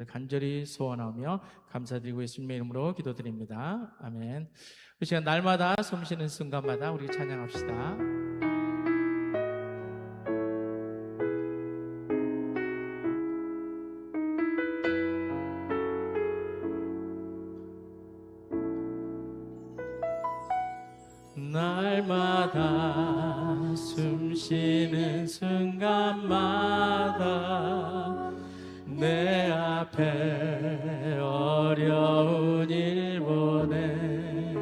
간절히 소원하며 감사드리고 예수님의 이름으로 기도드립니다. 아멘. 그 시간 날마다 숨쉬는 순간마다 우리 찬양합시다. 날마다 숨쉬는 순간마다 내 앞에 어려운 일 보내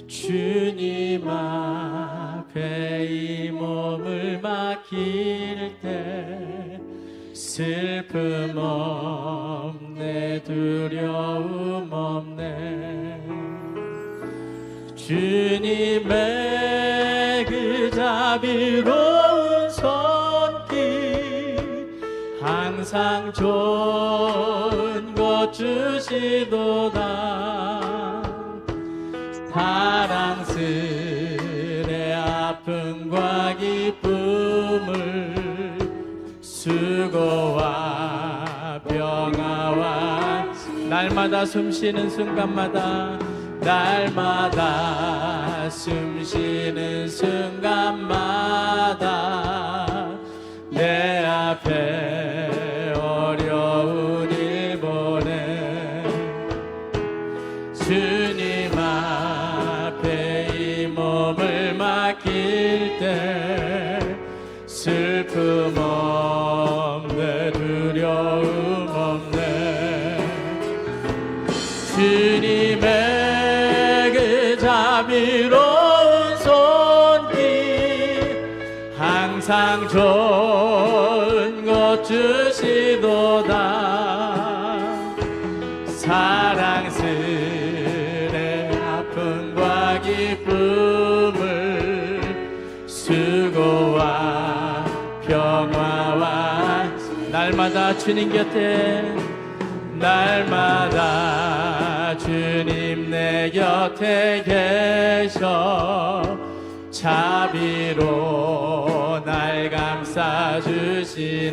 주님 앞에 이 몸을 맡길 때 슬픔 없네 두려움 없네 주님의 그 자비로운 손길 항상 좋은 것 주시도다 사랑스레 아픔과 기쁨을 수고와 평화와 날마다 숨쉬는 순간마다 날마다 숨쉬는 순간마다 내 앞에 어려운 일 보내 주님 앞에 이 몸을 맡길 때 슬픔 없네 두려움 없네 주님의 자비로운 손길 항상 좋은 것 주시도다 사랑스레 아픔과 기쁨을 수고와 평화와 날마다 주님 곁에 날마다 주님 내 곁에 계셔 자비로 날 감싸주시네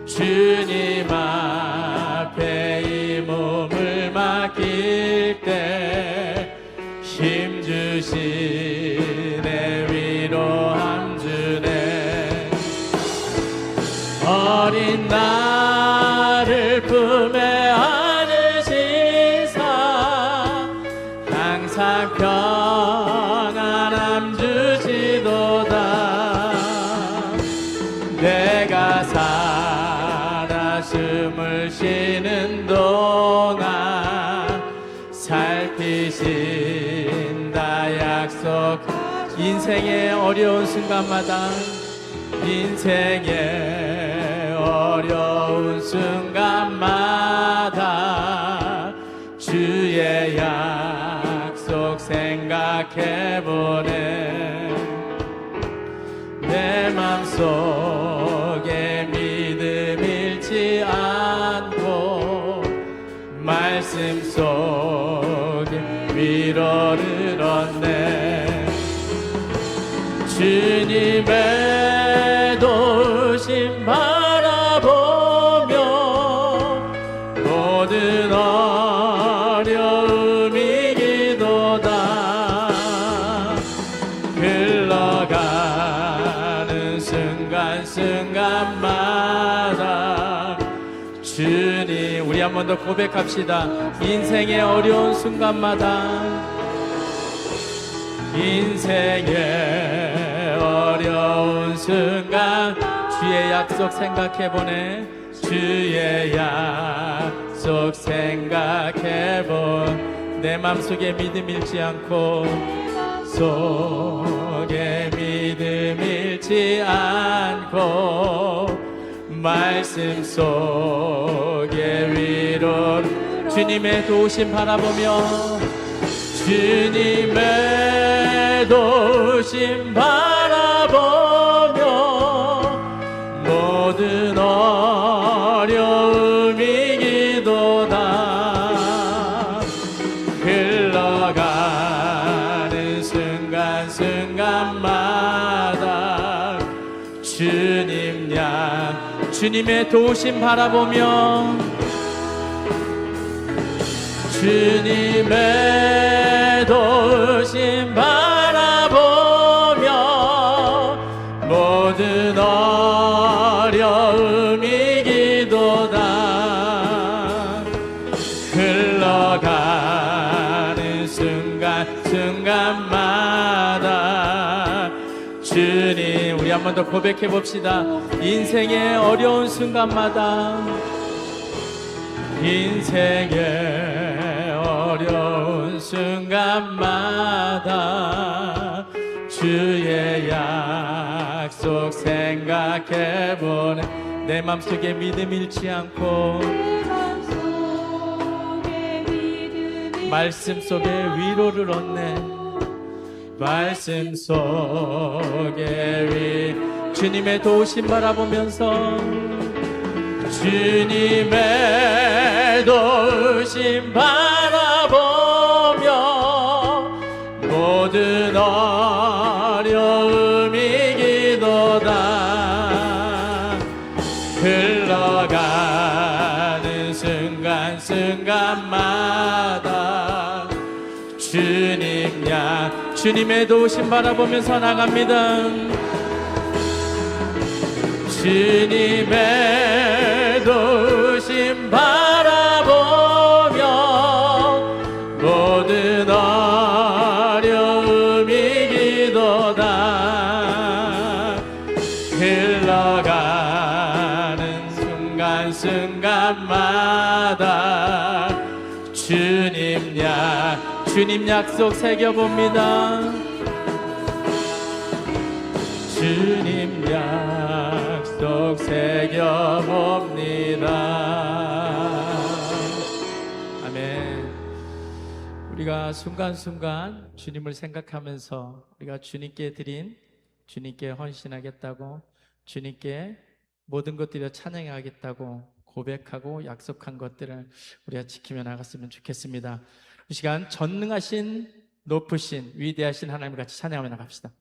주님 앞에 이 몸을 맡길 때 힘주시네 위로함 주네 어린 나를 품에 안으시사 항상 평안함 주시도다 내가 살아 숨을 쉬는 동안 살피신다 약속 인생의 어려운 순간마다 인생의 어려운 순간마다 주의 약속 생각해보네 내 맘속에 믿음 잃지 않고 말씀 속에 위로를 얻네 주님의 도우심 바라보며 모든 어려움 이기도다 흘러가는 순간순간마다 주님 우리 한 번 더 고백합시다 인생의 어려운 순간마다 인생의 어려운 순간 주의 약속 생각해보네 주의 약속 생각해본 내 맘속에 믿음 잃지 않고 속에 믿음 잃지 않고 말씀 속에 위로 주님의 도우심 바라보며 주님의 도우심 바라보며 모든 어려움 이기도다 흘러가는 순간순간마다 주님 양 주님의 도우심 바라보며 주님의 도우심 바라보며 모든 어려움 이기도다. 흘러가는 순간순간마다 주님, 우리 한 번 더 고백해 봅시다. 인생의 어려운 순간마다, 인생의 어려운 순간마다 주의 약속 생각해보네. 내 맘속에 믿음 잃지 않고 말씀 속에 위로를 얻네. 말씀 속에 주님의 도우심 바라보면서 주님의 도우심 바라보며 모든 어려움 이기도다. 흘러가는 순간순간마다 주님의 도우심 바라보면서 나갑니다. 주님의 도우심 바라보며 모든 어려움 이기도다. 흘러가는 순간순간마다 주님 약속 새겨봅니다. 주님 약속 새겨봅니다. 아멘. 우리가 순간순간 주님을 생각하면서 우리가 주님께 드린, 주님께 헌신하겠다고, 주님께 모든 것들을 찬양하겠다고 고백하고 약속한 것들을 우리가 지키며 나갔으면 좋겠습니다. 이 시간 전능하신, 높으신, 위대하신 하나님을 같이 찬양하며 나갑시다.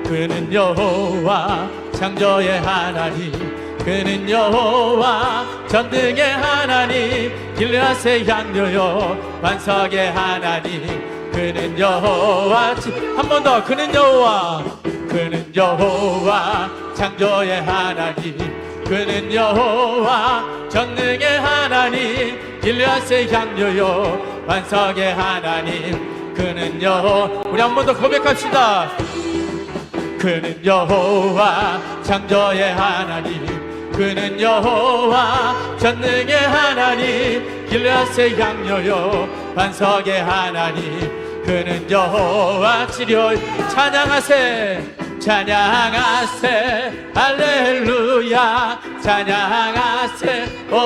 그는 여호와 창조의 하나님, 그는 여호와 전능의 하나님, 길앗의 양료요 반석의 하나님, 그는 여호와. 한 번 더. 그는 여호와 창조의 하나님, 그는 여호와 전능의 하나님, 길앗의 양료요 반석의 하나님, 그는 여호와. 우리 한 번 더 고백합시다. 그는 여호와 창조의 하나님, 그는 여호와 전능의 하나님, 길앗의 양료요 반석의 하나님, 그는 여호와 치료. 찬양하세, 찬양하세, 할렐루야, 찬양하세, 오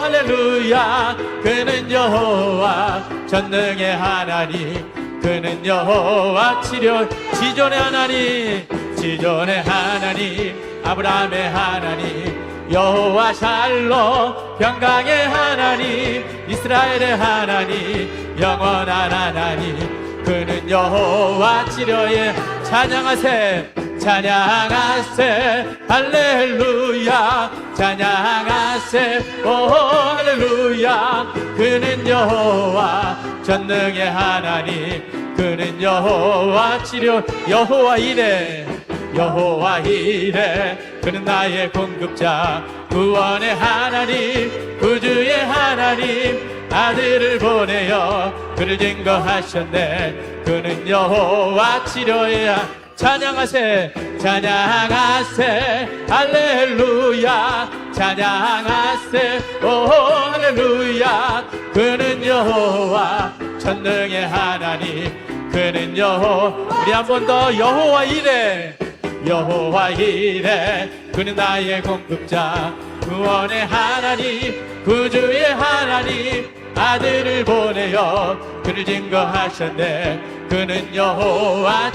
할렐루야. 그는 여호와 전능의 하나님, 그는 여호와 치료. 지존의 하나님, 지존의 하나님, 아브라함의 하나님, 여호와 샬롬 평강의 하나님, 이스라엘의 하나님, 영원한 하나님, 그는 여호와 치료의. 찬양하세, 찬양하세, 할렐루야, 찬양하세, 오 할렐루야. 그는 여호와 전능의 하나님, 그는 여호와 치료. 여호와 이레, 여호와 이레, 그는 나의 공급자, 구원의 하나님, 구주의 하나님, 아들을 보내어 그를 증거하셨네. 그는 여호와 치료의. 찬양하세, 찬양하세, 할렐루야, 찬양하세, 오 할렐루야. 그는 여호와 전능의 하나님, 그는 여호와. 우리 한 번 더. 여호와 이레, 여호와 이레, 그는 나의 공급자, 구원의 하나님, 구주의 하나님, 아들을 보내어 그를 증거하셨네. 그는 여호와.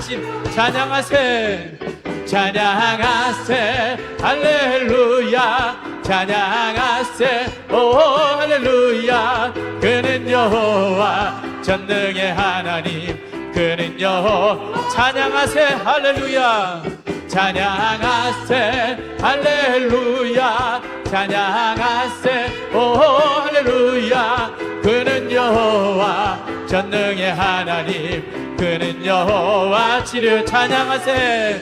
찬양하세, 찬양하세, 할렐루야, 찬양하세, 오 할렐루야. 그는 여호와 전능의 하나님, 그는 여호와. 찬양하세 할렐루야. 찬양하세 할렐루야. 찬양하세 오 할렐루야. 그는 여호와 전능의 하나님. 그는 여호와 치료. 찬양하세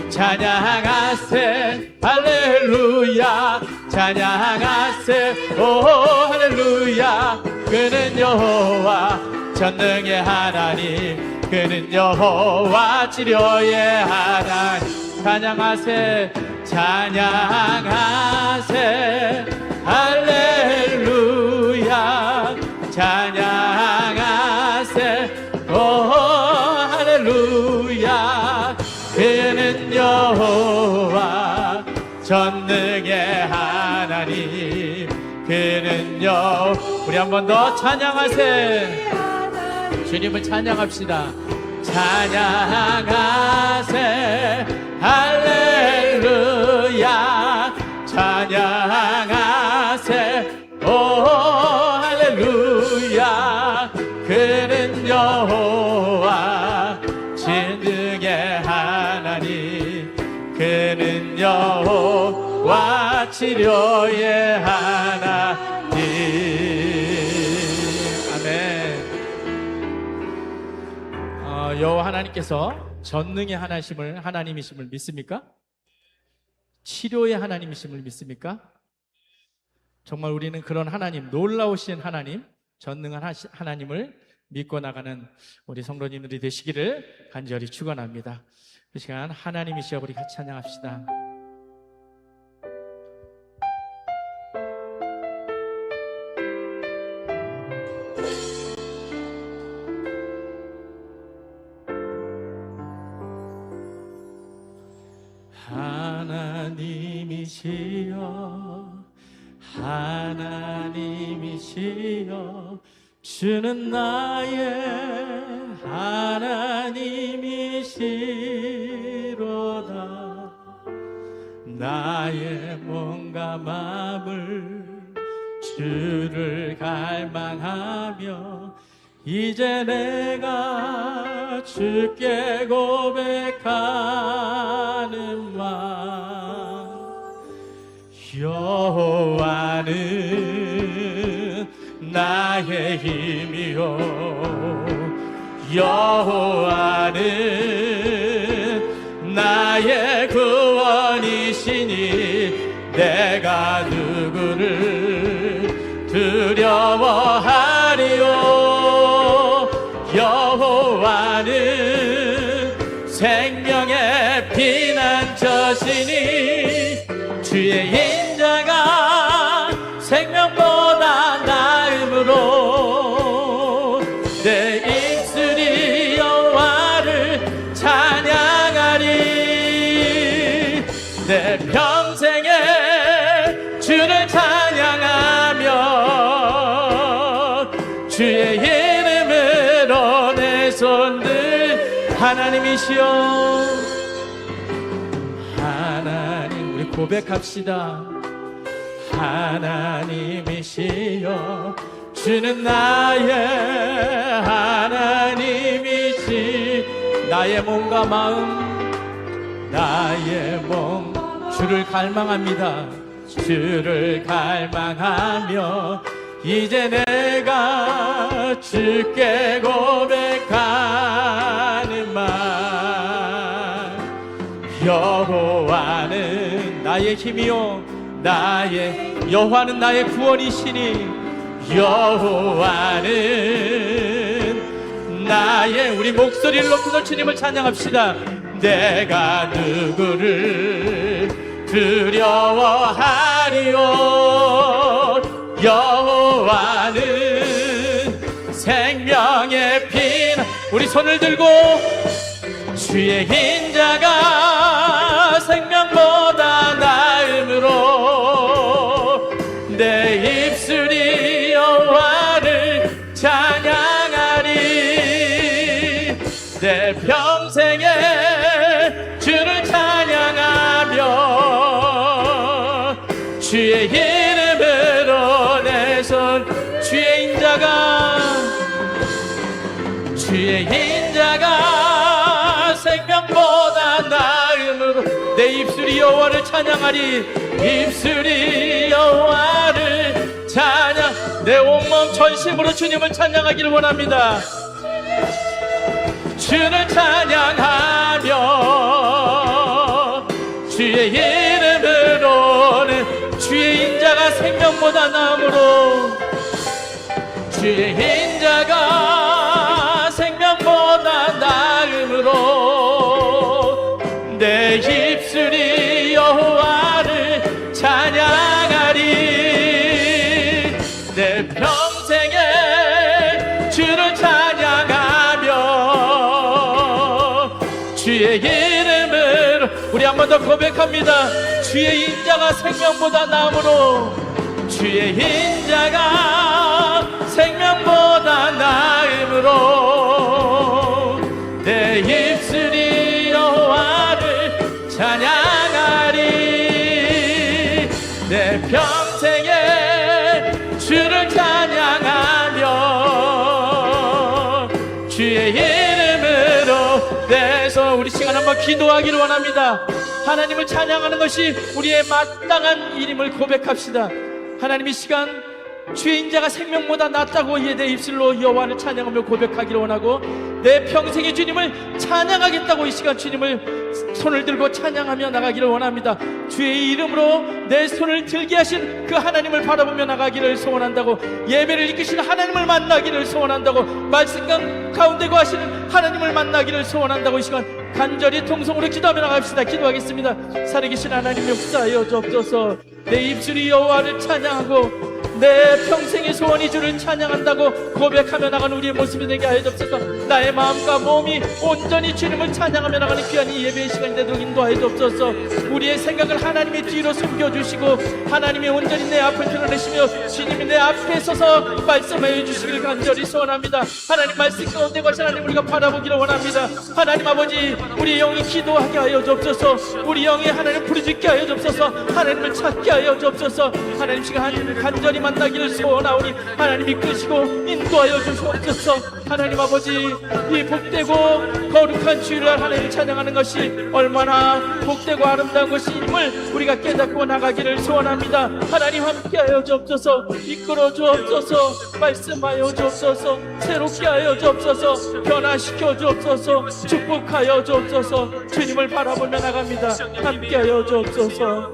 찬양하세 할렐루야. 찬양하세 오 할렐루야. 그는 여호와 전능의 하나님. 그는 여호와 치료의 하나님. 찬양하세 찬양하세 할렐루야. 찬양하세 오 할렐루야. 그는 여호와 전능의 하나님. 그는 우리 한 번 더 찬양하세. 주님을 찬양합시다. 찬양하세 할렐루야. 찬양하세 오 할렐루야. 그는 여호와 진능의 하나님. 그는 여호와 치료의 하나님. 아멘. 여호와 하나님께서 전능의 하나님이심을 믿습니까? 치료의 하나님이심을 믿습니까? 정말 우리는 그런 하나님, 놀라우신 하나님, 전능한 하나님을 믿고 나가는 우리 성도님들이 되시기를 간절히 축원합니다. 그 시간 하나님이시여 우리 같이 찬양합시다. 하나님이시여 하나님이시여 주는 나의 하나님이시로다. 나의 몸과 마음을 주를 갈망하며 이제 내가 주께 고백하는 말. 여호와는 나의 힘이요 여호와는 나의 구원이시니 내가 누구를 두려워하리요. 여호와는 생명의 피난처시니 주의 인자가 생명보다 나음으로 내 입술이 여호와를 찬양하리. 내 평생에 주를 찬양하며 주의 이름으로 내 손들. 하나님이시여 하나님, 우리 고백합시다. 하나님이시여 주는 나의 하나님이시. 나의 몸과 마음 나의 몸 주를 갈망합니다. 주를 갈망하며 이제 내가 주께 고백하는 말. 여호와는 나의 힘이요 나의 여호와는 나의 구원이시니 여호와는 나의. 우리 목소리를 높여서 주님을 찬양합시다. 내가 누구를 두려워하리요. 여호와는 생명의 피난. 우리 손을 들고 주의 인자가 생명보다 나음으로 내 입술이 여호와를 찬양하리. 내 평생에 주를 찬양하며 주의 이름으로 내 손. 주의 인자가 입술이 여호와를 찬양하리. 입술이 여호와를 찬양. 내 온몸 전심으로 주님을 찬양하기를 원합니다. 주를 찬양하며 주의 이름으로는 주의 인자가 생명보다 나음으로 주의 인자가 생명보다 나음으로 내 입술이 여호와를 찬양하리. 내 평생에 주를 찬양하며 주의 이름으로 우리 한 번 더 고백합니다. 주의 인자가 생명보다 나음으로 주의 인자가 생명보다 나음으로 내 입술이 여호와를 찬양하리. 내 평생에 주를 찬양하며 주의 이름으로 내서 우리 시간 한번 기도하기를 원합니다. 하나님을 찬양하는 것이 우리의 마땅한 일임을 고백합시다. 하나님 이 시간 주의 인자가 생명보다 낫다고 내 입술로 여호와를 찬양하며 고백하기를 원하고 내 평생의 주님을 찬양하겠다고 이 시간 주님을 손을 들고 찬양하며 나가기를 원합니다. 주의 이름으로 내 손을 들게 하신 그 하나님을 바라보며 나가기를 소원한다고, 예배를 이끄시는 하나님을 만나기를 소원한다고, 말씀 가운데 거하시는 하나님을 만나기를 소원한다고 이 시간 간절히 통성으로 기도하며 나갑시다. 기도하겠습니다. 살아계신 하나님 역사하여 주옵소서. 내 입술이 여호와를 찬양하고 내 평생의 소원이 주를 찬양한다고 고백하며 나가는 우리의 모습이 되게 하여 주옵소서. 나의 마음과 몸이 온전히 주님을 찬양하며 나가는 귀한 이 예배의 시간이 되도록 인도하여 주옵소서. 우리의 생각을 하나님의 뒤로 숨겨주시고 하나님이 온전히 내 앞을 드러내시며 주님이 내 앞에 서서 말씀하여 주시길 간절히 소원합니다. 하나님 말씀 가운데 거신 하나님 우리가 바라보기를 원합니다. 하나님 아버지, 우리 영이 기도하게 하여 주옵소서. 우리 영이 하나님 부르짖게 하여 주옵소서. 하나님을 찾게 하여 주옵소서. 하나님 시간 간절히 만나기를 소원하오니 하나님 이끄시고 인도하여 주시옵소서. 하나님 아버지, 이 복되고 거룩한 주일날 하나님을 찬양하는 것이 얼마나 복되고 아름다운 것임을 우리가 깨닫고 나가기를 소원합니다. 하나님 함께하여 주옵소서. 이끌어 주옵소서. 말씀하여 주옵소서. 새롭게 하여 주옵소서. 변화시켜 주옵소서. 축복하여 주옵소서. 주님을 바라보며 나갑니다. 함께하여 주옵소서.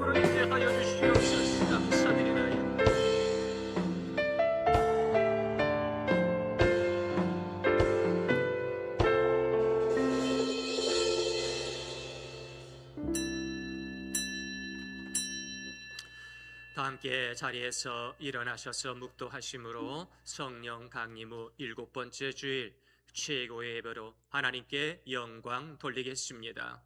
다 함께 자리에서 일어나셔서 묵도하심으로 성령 강림 후 7번째 주일 최고의 예배로 하나님께 영광 돌리겠습니다.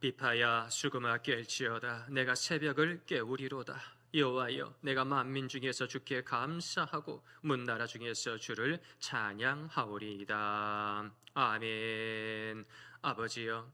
비파야 수금아 깰지어다. 내가 새벽을 깨우리로다. 여호와여, 내가 만민 중에서 주께 감사하고 문나라 중에서 주를 찬양하오리이다. 아멘. 아버지여,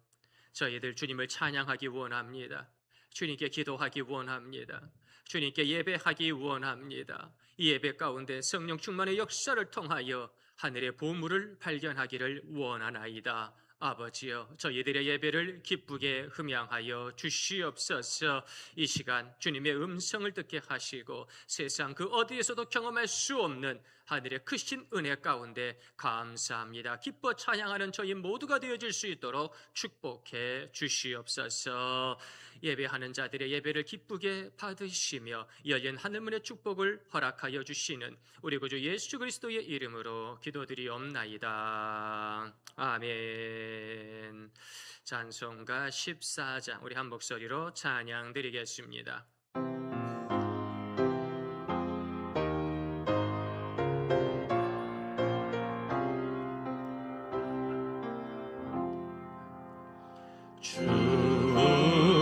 저희들 주님을 찬양하기 원합니다. 주님께 기도하기 원합니다. 주님께 예배하기 원합니다. 이 예배 가운데 성령 충만의 역사를 통하여 하늘의 보물을 발견하기를 원하나이다. 아버지여, 저희들의 예배를 기쁘게 흠양하여 주시옵소서. 이 시간 주님의 음성을 듣게 하시고 세상 그 어디에서도 경험할 수 없는 하늘의 크신 은혜 가운데 감사합니다. 기뻐 찬양하는 저희 모두가 되어질 수 있도록 축복해 주시옵소서. 예배하는 자들의 예배를 기쁘게 받으시며 열린 하늘문의 축복을 허락하여 주시는 우리 구주 예수 그리스도의 이름으로 기도드리옵나이다. 아멘. 찬송가 14장 우리 한 목소리로 찬양 드리겠습니다.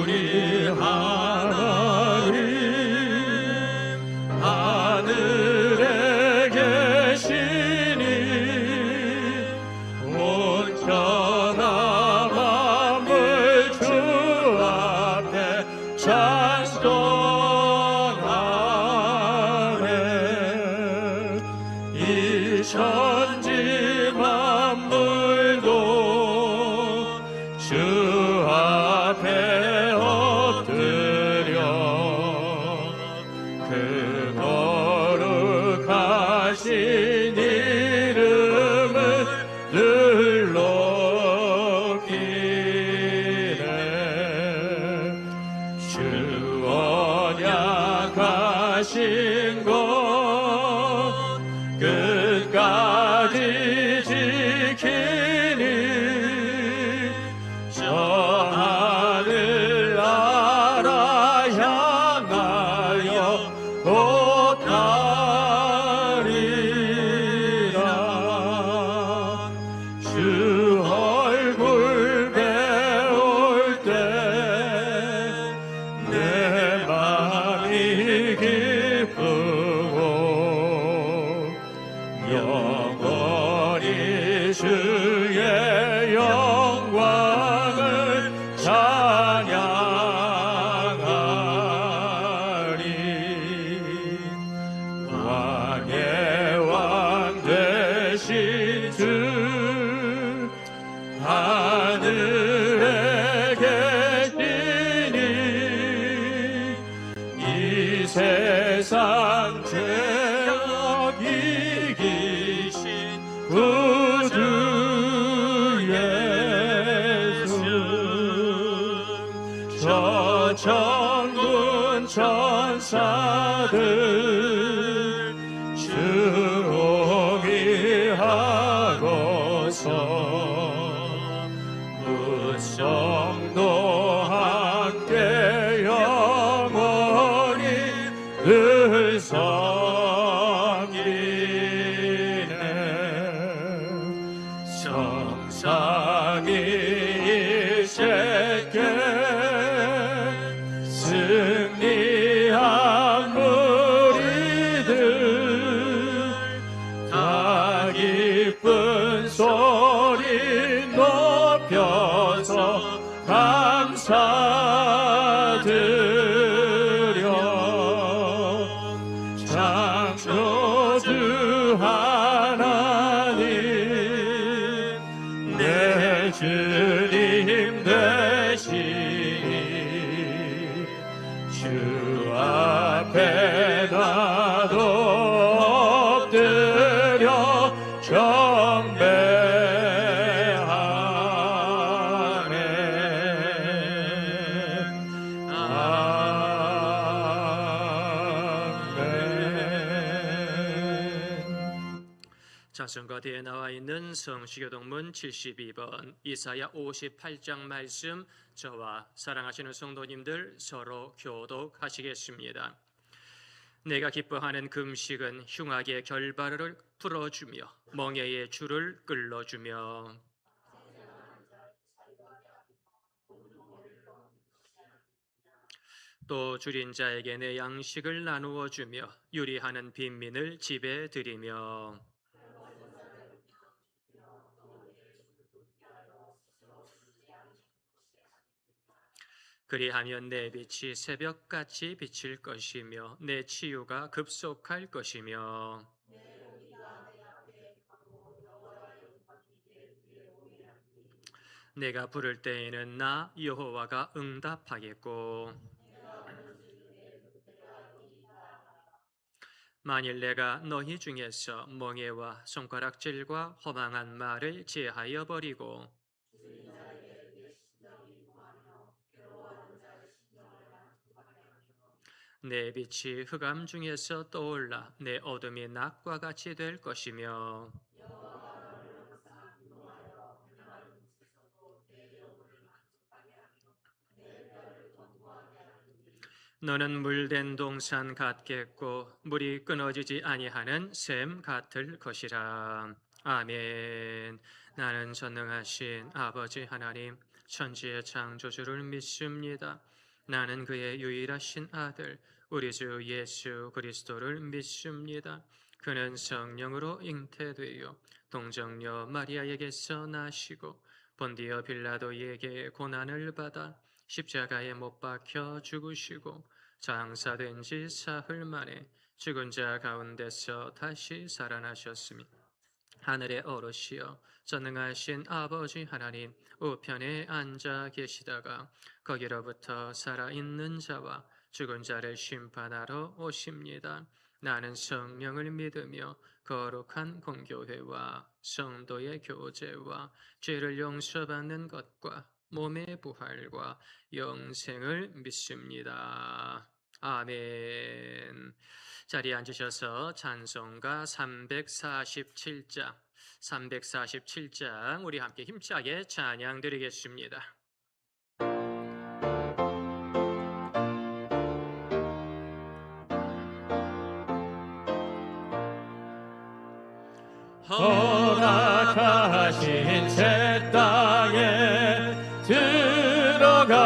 우리 하나님 찬송하네. 이 천지 만물도 주 앞에 엎드려 그 거룩하신 이름을 늘 높이네. 주 언약하신 것 끝까지 지키니 저 하늘 나라 향하여 오타리라. 주 얼굴 배울 때 내 맘이 기쁘고 영원히 주의 영광을 찬양하리. 왕의 왕 되신 주 하늘에 계시니 이 세상 죄악 이기신 구주 예수. 저 천군 천사들 주오기 하고서 무성도 함께 영원히 늘 섬기네. 성삼위 일체께 승리한 무리들 다 기쁜 소리 높여서 감사드려. 창조주 하나님 내 주님 되시니 주 앞에 나도 엎드려 경배하네. 아멘. 자성과 뒤에 나와 있는 성시교동문 72번 이사야 58장 말씀 저와 사랑하시는 성도님들 서로 교독하시겠습니다. 내가 기뻐하는 금식은 흉악의 결바를 풀어주며 멍에의 줄을 끌어주며 또 줄인 자에게 내 양식을 나누어 주며 유리하는 빈민을 집에 들이며 그리하면 내 빛이 새벽같이 비칠 것이며 내 치유가 급속할 것이며 내가 부를 때에는 나 여호와가 응답하겠고 만일 내가 너희 중에서 멍에와 손가락질과 허망한 말을 제하여 버리고 내 빛이 흑암 중에서 떠올라 내 어둠이 낮과 같이 될 것이며 너는 물된 동산 같겠고 물이 끊어지지 아니하는 샘 같을 것이라. 아멘. 나는 전능하신 아버지 하나님 천지의 창조주를 믿습니다. 나는 그의 유일하신 아들 우리 주 예수 그리스도를 믿습니다. 그는 성령으로 잉태되어 동정녀 마리아에게서 나시고 본디어 빌라도에게 고난을 받아 십자가에 못 박혀 죽으시고 장사된 지 사흘 만에 죽은 자 가운데서 다시 살아나셨으니 하늘에 오르시어 전능하신 아버지 하나님 우편에 앉아 계시다가 거기로부터 살아있는 자와 죽은 자를 심판하러 오십니다. 나는 성령을 믿으며 거룩한 공교회와 성도의 교제와 죄를 용서받는 것과 몸의 부활과 영생을 믿습니다. 아멘. 자리에 앉으셔서 찬송가 347장 우리 함께 힘차게 찬양 드리겠습니다. 허락하신 새 땅에 들어가려면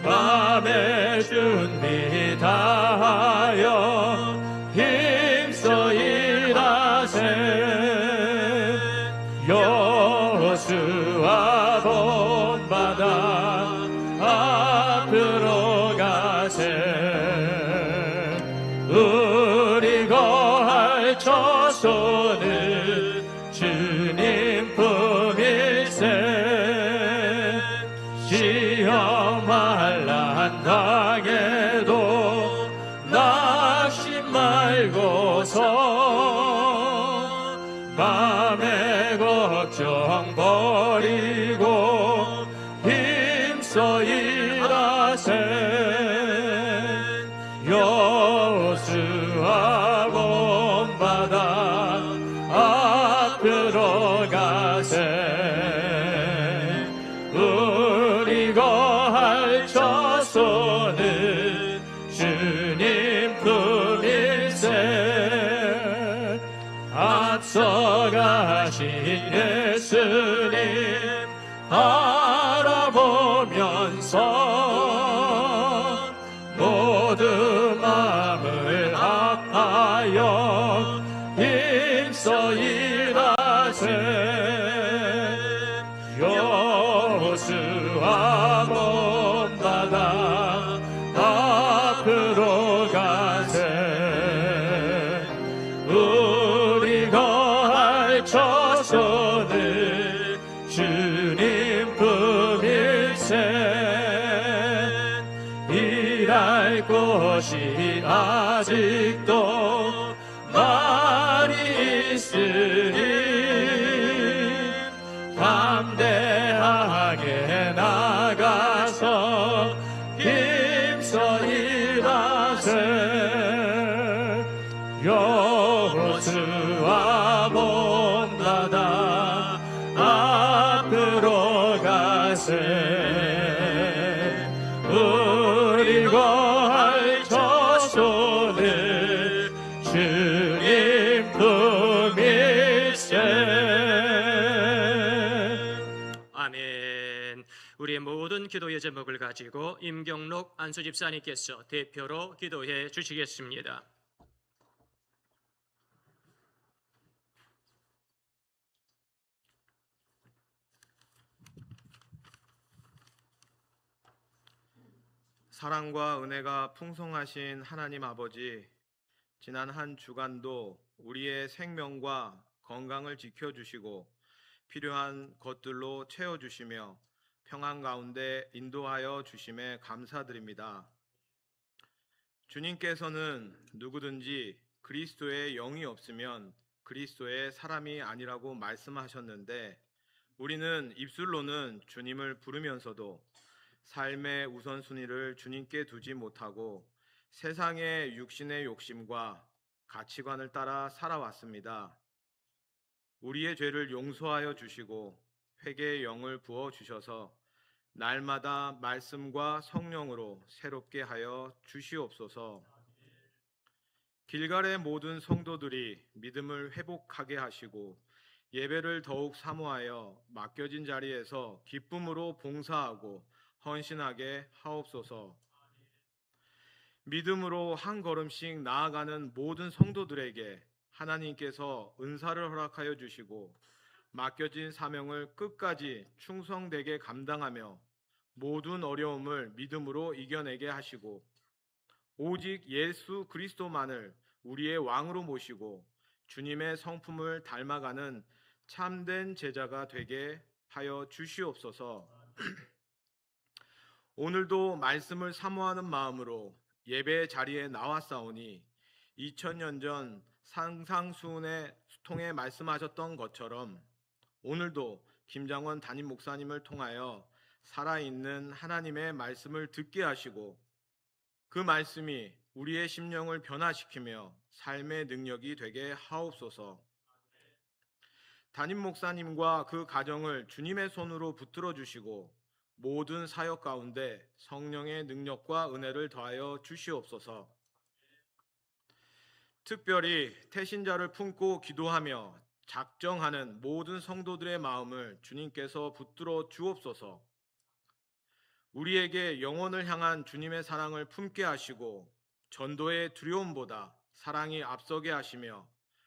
맘의 준비 다하여 힘써 일하세. 여호수아 본받아 앞으로 가세. 우리 거할 처소는 주님 품일세. 시험 환난 당해도 낙심 말고서 맘의 걱정 버리고 힘써 일하세. 여호수아 본받아 앞으로 가세. 우리 거할 처소는 주님 품일세. 앞서가신 예수님 바라보면서 모두 마음을 합하여 힘써 일하세. 여호수아 본받아 앞으로 가세. 우리 거할 처소는 주님 품일세. 일할 곳이 아직도 많이 있으니 담대하게 나가서 힘써 일하세. 여호수아 본받아 앞으로 가세. 우리 거할 처소는 주님 품일세. 아멘. 우리의 모든 기도의 제목을 가지고 임경록 안수 집사님께서 대표로 기도해 주시겠습니다. 사랑과 은혜가 풍성하신 하나님 아버지, 지난 한 주간도 우리의 생명과 건강을 지켜주시고 필요한 것들로 채워주시며 평안 가운데 인도하여 주심에 감사드립니다. 주님께서는 누구든지 그리스도의 영이 없으면 그리스도의 사람이 아니라고 말씀하셨는데, 우리는 입술로는 주님을 부르면서도 삶의 우선순위를 주님께 두지 못하고 세상의 육신의 욕심과 가치관을 따라 살아왔습니다. 우리의 죄를 용서하여 주시고 회개의 영을 부어 주셔서 날마다 말씀과 성령으로 새롭게 하여 주시옵소서. 길갈의 모든 성도들이 믿음을 회복하게 하시고 예배를 더욱 사모하여 맡겨진 자리에서 기쁨으로 봉사하고 헌신하게 하옵소서. 믿음으로 한 걸음씩 나아가는 모든 성도들에게 하나님께서 은사를 허락하여 주시고 맡겨진 사명을 끝까지 충성되게 감당하며 모든 어려움을 믿음으로 이겨내게 하시고 오직 예수 그리스도만을 우리의 왕으로 모시고 주님의 성품을 닮아가는 참된 제자가 되게 하여 주시옵소서. 오늘도 말씀을 사모하는 마음으로 예배 자리에 나왔사오니 2000년 전 상상수훈의 통해 말씀하셨던 것처럼 오늘도 김장원 담임 목사님을 통하여 살아있는 하나님의 말씀을 듣게 하시고 그 말씀이 우리의 심령을 변화시키며 삶의 능력이 되게 하옵소서. 담임 목사님과 그 가정을 주님의 손으로 붙들어 주시고 모든 사역 가운데 성령의 능력과 은혜를 더하여 주시옵소서. 특별히 태신자를 품고 기도하며 작정하는 모든 성도들의 마음을 주님께서 붙들어 주옵소서. 우리에게 영혼을 향한 주님의 사랑을 품게 하시고 전도의 두려움보다 사랑이 앞서게 하시며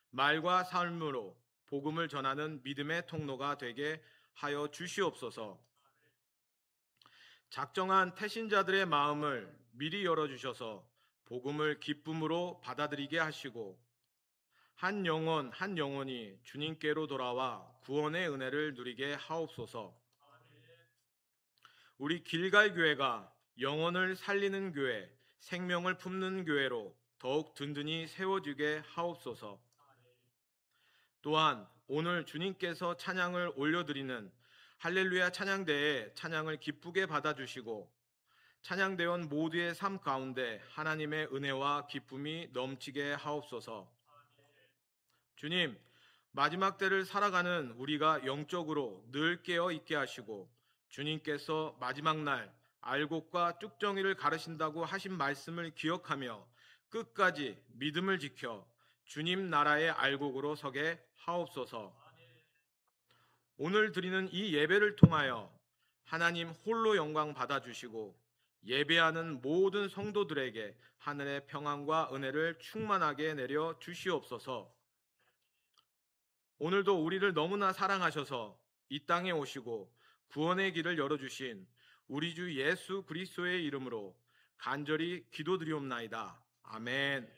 말과 삶으로 복음을 전하는 믿음의 통로가 되게 하여 주시옵소서. 작정한 태신자들의 마음을 미리 열어주셔서 복음을 기쁨으로 받아들이게 하시고 한 영혼 한 영혼이 주님께로 돌아와 구원의 은혜를 누리게 하옵소서. 우리 길갈 교회가 영혼을 살리는 교회, 생명을 품는 교회로 더욱 든든히 세워지게 하옵소서. 또한 오늘 주님께서 찬양을 올려드리는 할렐루야 찬양대에 찬양을 기쁘게 받아주시고 찬양대원 모두의 삶 가운데 하나님의 은혜와 기쁨이 넘치게 하옵소서. 주님, 마지막 때를 살아가는 우리가 영적으로 늘 깨어 있게 하시고 주님께서 마지막 날 알곡과 쭉정이를 가르신다고 하신 말씀을 기억하며 끝까지 믿음을 지켜 주님 나라의 알곡으로 서게 하옵소서. 오늘 드리는 이 예배를 통하여 하나님 홀로 영광 받아주시고 예배하는 모든 성도들에게 하늘의 평안과 은혜를 충만하게 내려 주시옵소서. 오늘도 우리를 너무나 사랑하셔서 이 땅에 오시고 구원의 길을 열어주신 우리 주 예수 그리스도의 이름으로 간절히 기도드리옵나이다. 아멘.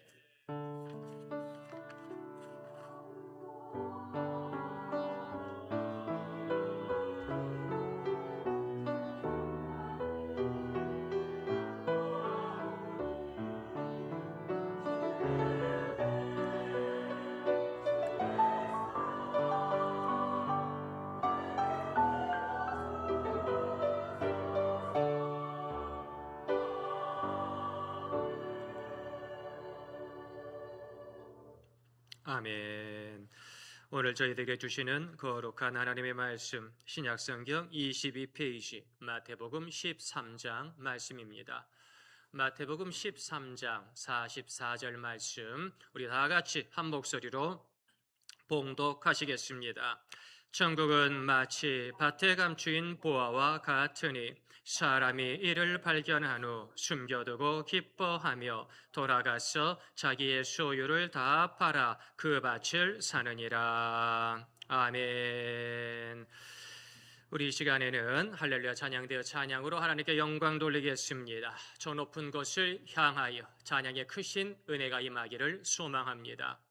아멘. 오늘 저희들에게 주시는 거룩한 하나님의 말씀 신약성경 22페이지 마태복음 13장 말씀입니다. 마태복음 13장 44절 말씀 우리 다 같이 한 목소리로 봉독하시겠습니다. 천국은 마치 밭에 감추인 보화와 같으니 사람이 이를 발견한 후 숨겨두고 기뻐하며 돌아가서 자기의 소유를 다 팔아 그 밭을 사느니라. 아멘. 우리 이 시간에는 할렐루야 찬양되어 찬양으로 하나님께 영광 돌리겠습니다. 저 높은 곳을 향하여 찬양의 크신 은혜가 임하기를 소망합니다.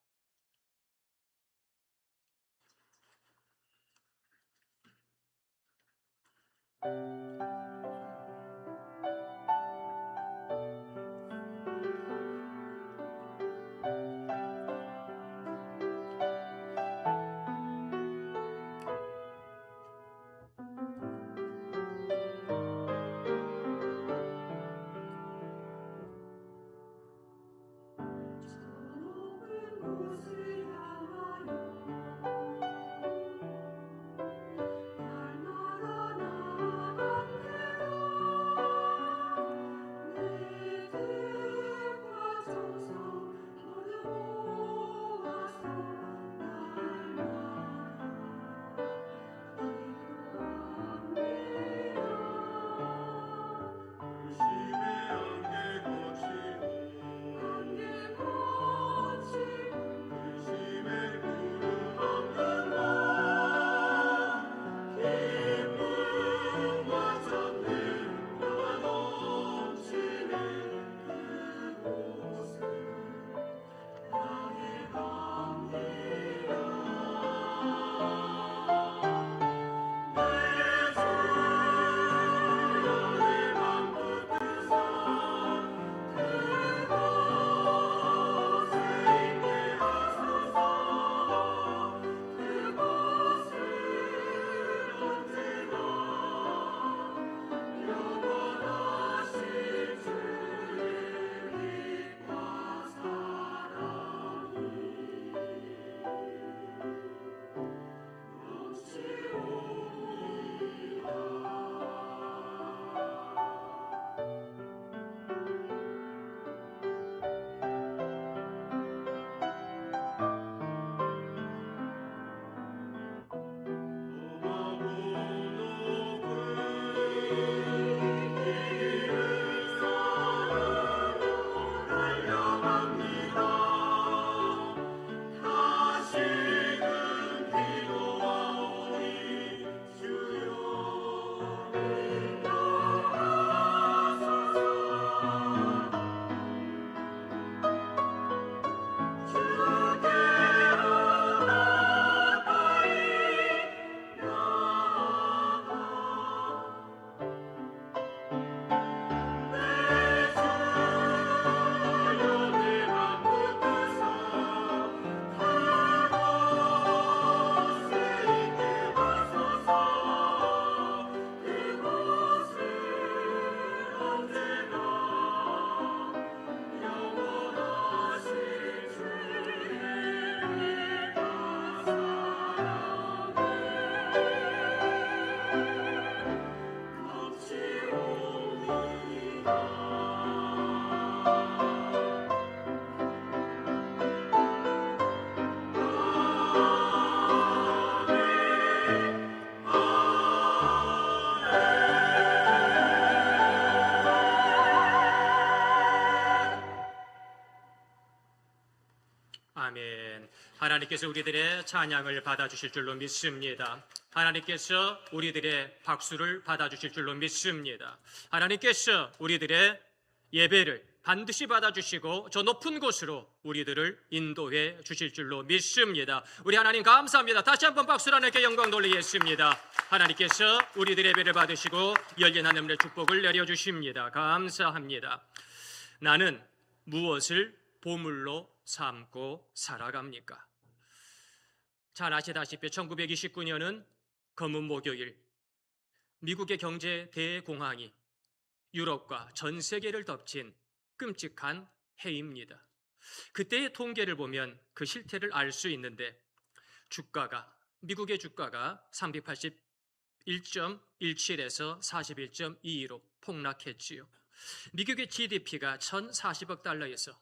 하나님께서 우리들의 찬양을 받아주실 줄로 믿습니다. 하나님께서 우리들의 박수를 받아주실 줄로 믿습니다. 하나님께서 우리들의 예배를 반드시 받아주시고 저 높은 곳으로 우리들을 인도해 주실 줄로 믿습니다. 우리 하나님 감사합니다. 다시 한번 박수로 하나님께 영광 돌리겠습니다. 하나님께서 우리들의 예배를 받으시고 열린 하늘의 축복을 내려주십니다. 감사합니다. 나는 무엇을 보물로 삼고 살아갑니까? 잘 아시다시피 1929년은 검은 목요일, 미국의 경제 대공황이 유럽과 전 세계를 덮친 끔찍한 해입니다. 그때의 통계를 보면 그 실태를 알 수 있는데 미국의 주가가 381.17에서 41.22로 폭락했지요. 미국의 GDP가 1,040억 달러에서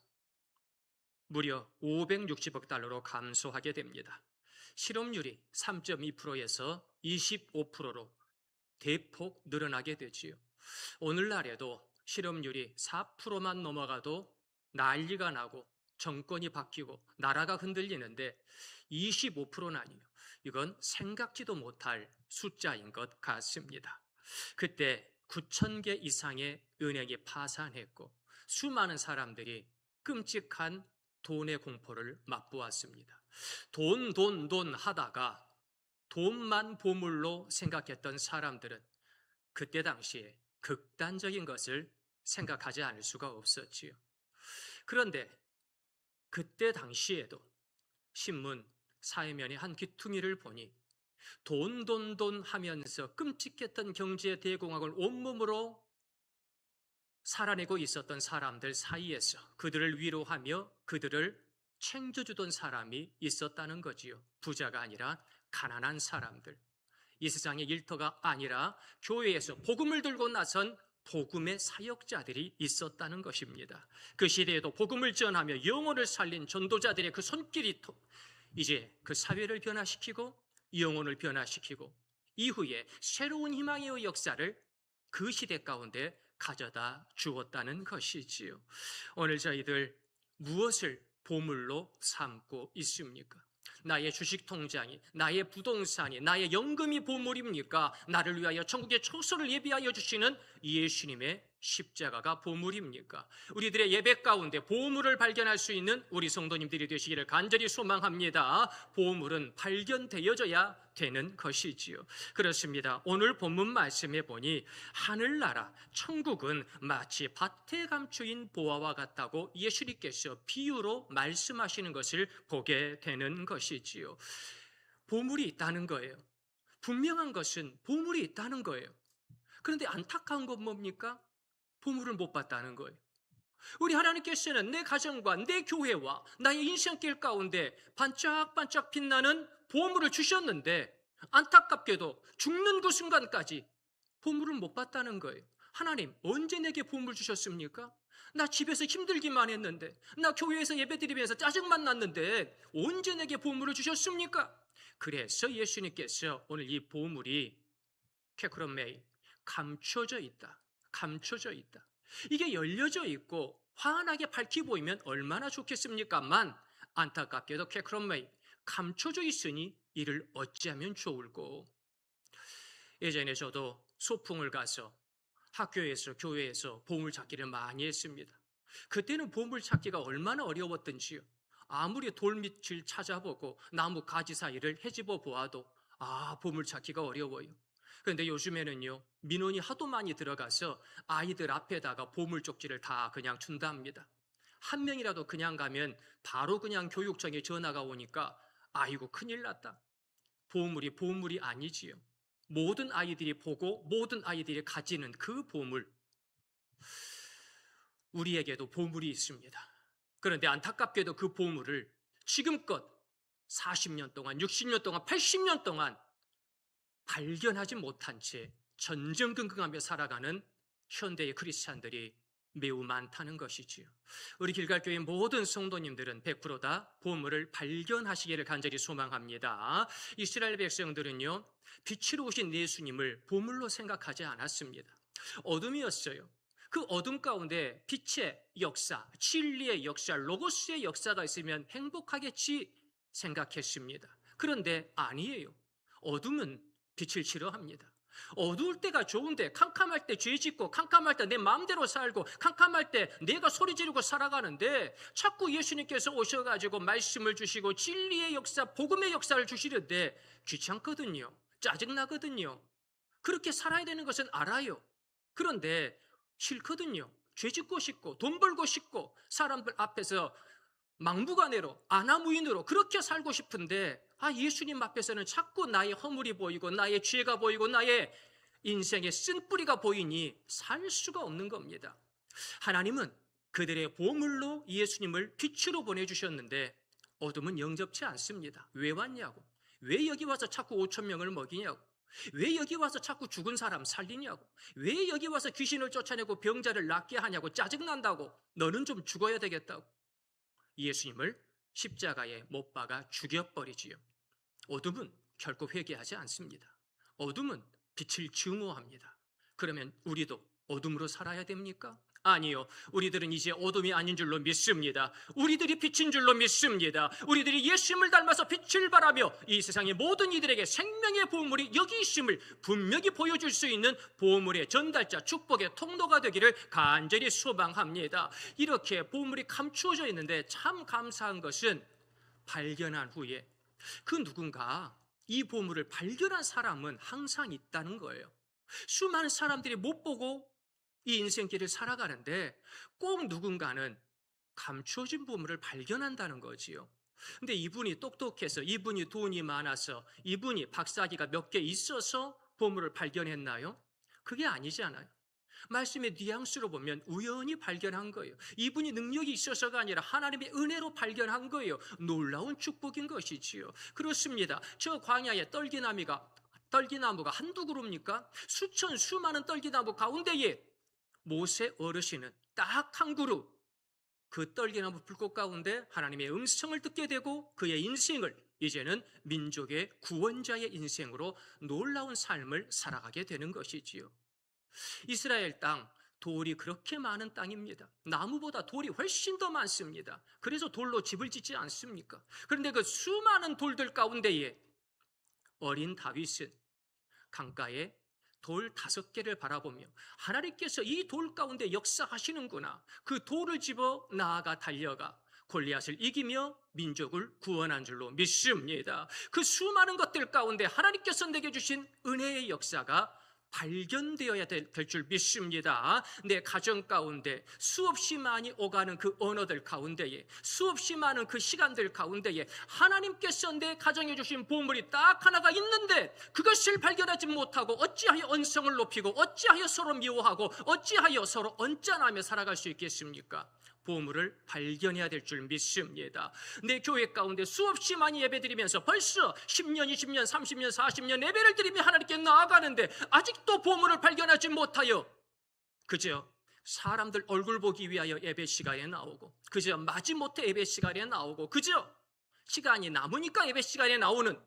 무려 560억 달러로 감소하게 됩니다. 실업률이 3.2%에서 25%로 대폭 늘어나게 되지요. 오늘날에도 실업률이 4%만 넘어가도 난리가 나고 정권이 바뀌고 나라가 흔들리는데 25%는 아니에요. 이건 생각지도 못할 숫자인 것 같습니다. 그때 9,000개 이상의 은행이 파산했고 수많은 사람들이 끔찍한 돈의 공포를 맛보았습니다. 돈 하다가 돈만 보물로 생각했던 사람들은 그때 당시에 극단적인 것을 생각하지 않을 수가 없었지요. 그런데 그때 당시에도 신문 사회면의 한 귀퉁이를 보니 돈 하면서 끔찍했던 경제 대공황을 온몸으로 살아내고 있었던 사람들 사이에서 그들을 위로하며 그들을 챙겨주던 사람이 있었다는 거지요. 부자가 아니라 가난한 사람들. 이 세상의 일터가 아니라 교회에서 복음을 들고 나선 복음의 사역자들이 있었다는 것입니다. 그 시대에도 복음을 전하며 영혼을 살린 전도자들의 그 손길이 이제 그 사회를 변화시키고 영혼을 변화시키고 이후에 새로운 희망의 역사를 그 시대 가운데 가져다 주었다는 것이지요. 오늘 저희들 무엇을 보물로 삼고 있습니까? 나의 주식 통장이, 나의 부동산이, 나의 연금이 보물입니까? 나를 위하여 천국의 초소를 예비하여 주시는 예수님의 십자가가 보물입니까? 우리들의 예배 가운데 보물을 발견할 수 있는 우리 성도님들이 되시기를 간절히 소망합니다. 보물은 발견되어져야 되는 것이지요. 그렇습니다. 오늘 본문 말씀에 보니 하늘나라, 천국은 마치 밭에 감추인 보화와 같다고 예수님께서 비유로 말씀하시는 것을 보게 되는 것이지요. 보물이 있다는 거예요. 분명한 것은 보물이 있다는 거예요. 그런데 안타까운 건 뭡니까? 보물을 못 봤다는 거예요. 우리 하나님께서는 내 가정과 내 교회와 나의 인생길 가운데 반짝반짝 빛나는 보물을 주셨는데 안타깝게도 죽는 그 순간까지 보물을 못 봤다는 거예요. 하나님, 언제 내게 보물 주셨습니까? 나 집에서 힘들기만 했는데, 나 교회에서 예배드리면서 짜증만 났는데 언제 내게 보물을 주셨습니까? 그래서 예수님께서 오늘 이 보물이 케크롬메이, 감춰져 있다. 이게 열려져 있고 환하게 밝히 보이면 얼마나 좋겠습니까만 안타깝게도 케크롬메이, 감춰져 있으니 이를 어찌하면 좋을꼬. 예전에 저도 소풍을 가서 학교에서 교회에서 보물 찾기를 많이 했습니다. 그때는 보물 찾기가 얼마나 어려웠던지요. 아무리 돌밑을 찾아보고 나무 가지 사이를 헤집어 보아도 보물 찾기가 어려워요. 그런데 요즘에는요, 민원이 하도 많이 들어가서 아이들 앞에다가 보물 쪽지를 다 그냥 준답니다. 한 명이라도 그냥 가면 바로 그냥 교육청에 전화가 오니까 아이고 큰일 났다. 보물이 아니지요. 모든 아이들이 보고 모든 아이들이 가지는 그 보물. 우리에게도 보물이 있습니다. 그런데 안타깝게도 그 보물을 지금껏 40년 동안, 60년 동안, 80년 동안 발견하지 못한 채 전전긍긍하며 살아가는 현대의 크리스찬들이 매우 많다는 것이지요. 우리 길갈교회 모든 성도님들은 100% 다 보물을 발견하시기를 간절히 소망합니다. 이스라엘 백성들은요, 빛으로 오신 예수님을 보물로 생각하지 않았습니다. 어둠이었어요. 그 어둠 가운데 빛의 역사, 진리의 역사, 로고스의 역사가 있으면 행복하겠지 생각했습니다. 그런데 아니에요. 어둠은 빛을 싫어합니다. 어두울 때가 좋은데, 캄캄할 때 죄 짓고, 캄캄할 때 내 마음대로 살고, 캄캄할 때 내가 소리 지르고 살아가는데, 자꾸 예수님께서 오셔가지고 말씀을 주시고 진리의 역사, 복음의 역사를 주시는데 귀찮거든요. 짜증나거든요. 그렇게 살아야 되는 것은 알아요. 그런데 싫거든요. 죄 짓고 싶고 돈 벌고 싶고 사람들 앞에서 막무가내로 아나무인으로 그렇게 살고 싶은데, 예수님 앞에서는 자꾸 나의 허물이 보이고 나의 죄가 보이고 나의 인생의 쓴뿌리가 보이니 살 수가 없는 겁니다. 하나님은 그들의 보물로 예수님을 빛으로 보내주셨는데 어둠은 영접치 않습니다. 왜 왔냐고. 왜 여기 와서 자꾸 5천 명을 먹이냐고. 왜 여기 와서 자꾸 죽은 사람 살리냐고. 왜 여기 와서 귀신을 쫓아내고 병자를 낫게 하냐고. 짜증난다고. 너는 좀 죽어야 되겠다고. 예수님을 십자가에 못 박아 죽여버리지요. 어둠은 결코 회개하지 않습니다. 어둠은 빛을 증오합니다. 그러면 우리도 어둠으로 살아야 됩니까? 아니요. 우리들은 이제 어둠이 아닌 줄로 믿습니다. 우리들이 빛인 줄로 믿습니다. 우리들이 예수님을 닮아서 빛을 발하며 이 세상의 모든 이들에게 생명의 보물이 여기 있음을 분명히 보여줄 수 있는 보물의 전달자, 축복의 통로가 되기를 간절히 소망합니다. 이렇게 보물이 감추어져 있는데 참 감사한 것은 발견한 후에 그 누군가 이 보물을 발견한 사람은 항상 있다는 거예요. 수많은 사람들이 못 보고 이 인생길을 살아가는데 꼭 누군가는 감추어진 보물을 발견한다는 거지요. 근데 이분이 똑똑해서, 이분이 돈이 많아서, 이분이 박사기가 몇 개 있어서 보물을 발견했나요? 그게 아니잖아요. 말씀의 뉘앙스로 보면 우연히 발견한 거예요. 이분이 능력이 있어서가 아니라 하나님의 은혜로 발견한 거예요. 놀라운 축복인 것이지요. 그렇습니다. 저 광야에 떨기나무가 한두 그루입니까? 수많은 떨기나무 가운데에 모세 어르신은 딱 한 그루, 그 떨기나무 불꽃 가운데 하나님의 음성을 듣게 되고 그의 인생을 이제는 민족의 구원자의 인생으로 놀라운 삶을 살아가게 되는 것이지요. 이스라엘 땅, 돌이 그렇게 많은 땅입니다. 나무보다 돌이 훨씬 더 많습니다. 그래서 돌로 집을 짓지 않습니까? 그런데 그 수많은 돌들 가운데에 어린 다윗은 강가에 돌 5개를 바라보며 하나님께서 이 돌 가운데 역사하시는구나. 그 돌을 집어 나아가 달려가 골리앗을 이기며 민족을 구원한 줄로 믿습니다. 그 수많은 것들 가운데 하나님께서 내게 주신 은혜의 역사가 발견되어야 될 줄 믿습니다. 내 가정 가운데 수없이 많이 오가는 그 언어들 가운데에, 수없이 많은 그 시간들 가운데에 하나님께서 내 가정에 주신 보물이 딱 하나가 있는데 그것을 발견하지 못하고 어찌하여 언성을 높이고 어찌하여 서로 미워하고 어찌하여 서로 언짢아하며 살아갈 수 있겠습니까? 보물을 발견해야 될 줄 믿습니다. 내 교회 가운데 수없이 많이 예배드리면서 벌써 10년, 20년, 30년, 40년 예배를 드리며 하나님께 나아가는데 아직도 보물을 발견하지 못하여 그저 사람들 얼굴 보기 위하여 예배 시간에 나오고, 그저 마지못해 예배 시간에 나오고, 그저 시간이 남으니까 예배 시간에 나오는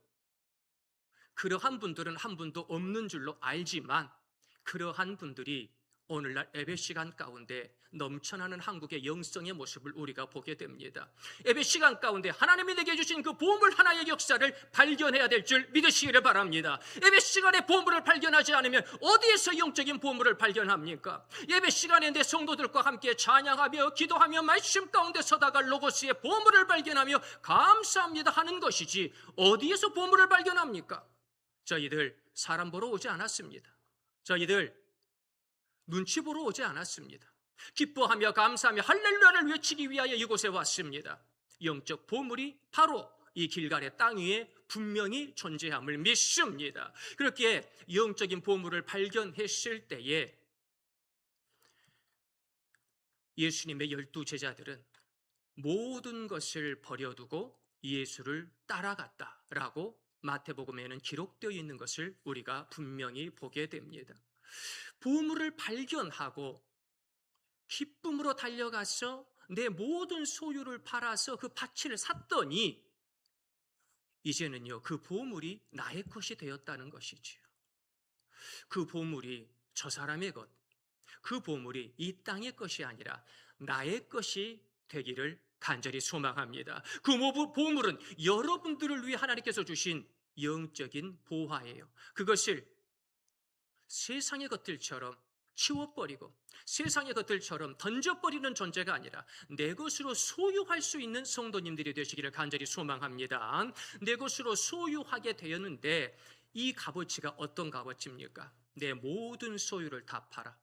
그러한 분들은 한 분도 없는 줄로 알지만, 그러한 분들이 오늘날 예배 시간 가운데 넘쳐나는 한국의 영성의 모습을 우리가 보게 됩니다. 예배 시간 가운데 하나님이 내게 주신 그 보물 하나의 역사를 발견해야 될 줄 믿으시기를 바랍니다. 예배 시간에 보물을 발견하지 않으면 어디에서 영적인 보물을 발견합니까? 예배 시간에 내 성도들과 함께 찬양하며 기도하며 말씀 가운데 서다가 로고스의 보물을 발견하며 감사합니다 하는 것이지 어디에서 보물을 발견합니까? 저희들 사람 보러 오지 않았습니다. 저희들 눈치 보러 오지 않았습니다. 기뻐하며 감사하며 할렐루야를 외치기 위하여 이곳에 왔습니다. 영적 보물이 바로 이 길갈의 땅 위에 분명히 존재함을 믿습니다. 그렇게 영적인 보물을 발견했을 때에 예수님의 12제자들은 모든 것을 버려두고 예수를 따라갔다라고 마태복음에는 기록되어 있는 것을 우리가 분명히 보게 됩니다. 보물을 발견하고 기쁨으로 달려가서 내 모든 소유를 팔아서 그 바치를 샀더니 이제는요, 그 보물이 나의 것이 되었다는 것이지요. 그 보물이 저 사람의 것, 그 보물이 이 땅의 것이 아니라 나의 것이 되기를 간절히 소망합니다. 그 보물은 여러분들을 위해 하나님께서 주신 영적인 보화예요. 그것을 세상의 것들처럼 치워버리고 세상의 것들처럼 던져버리는 존재가 아니라 내 것으로 소유할 수 있는 성도님들이 되시기를 간절히 소망합니다. 내 것으로 소유하게 되었는데 이 값어치가 어떤 값어치입니까? 내 모든 소유를 다 팔아.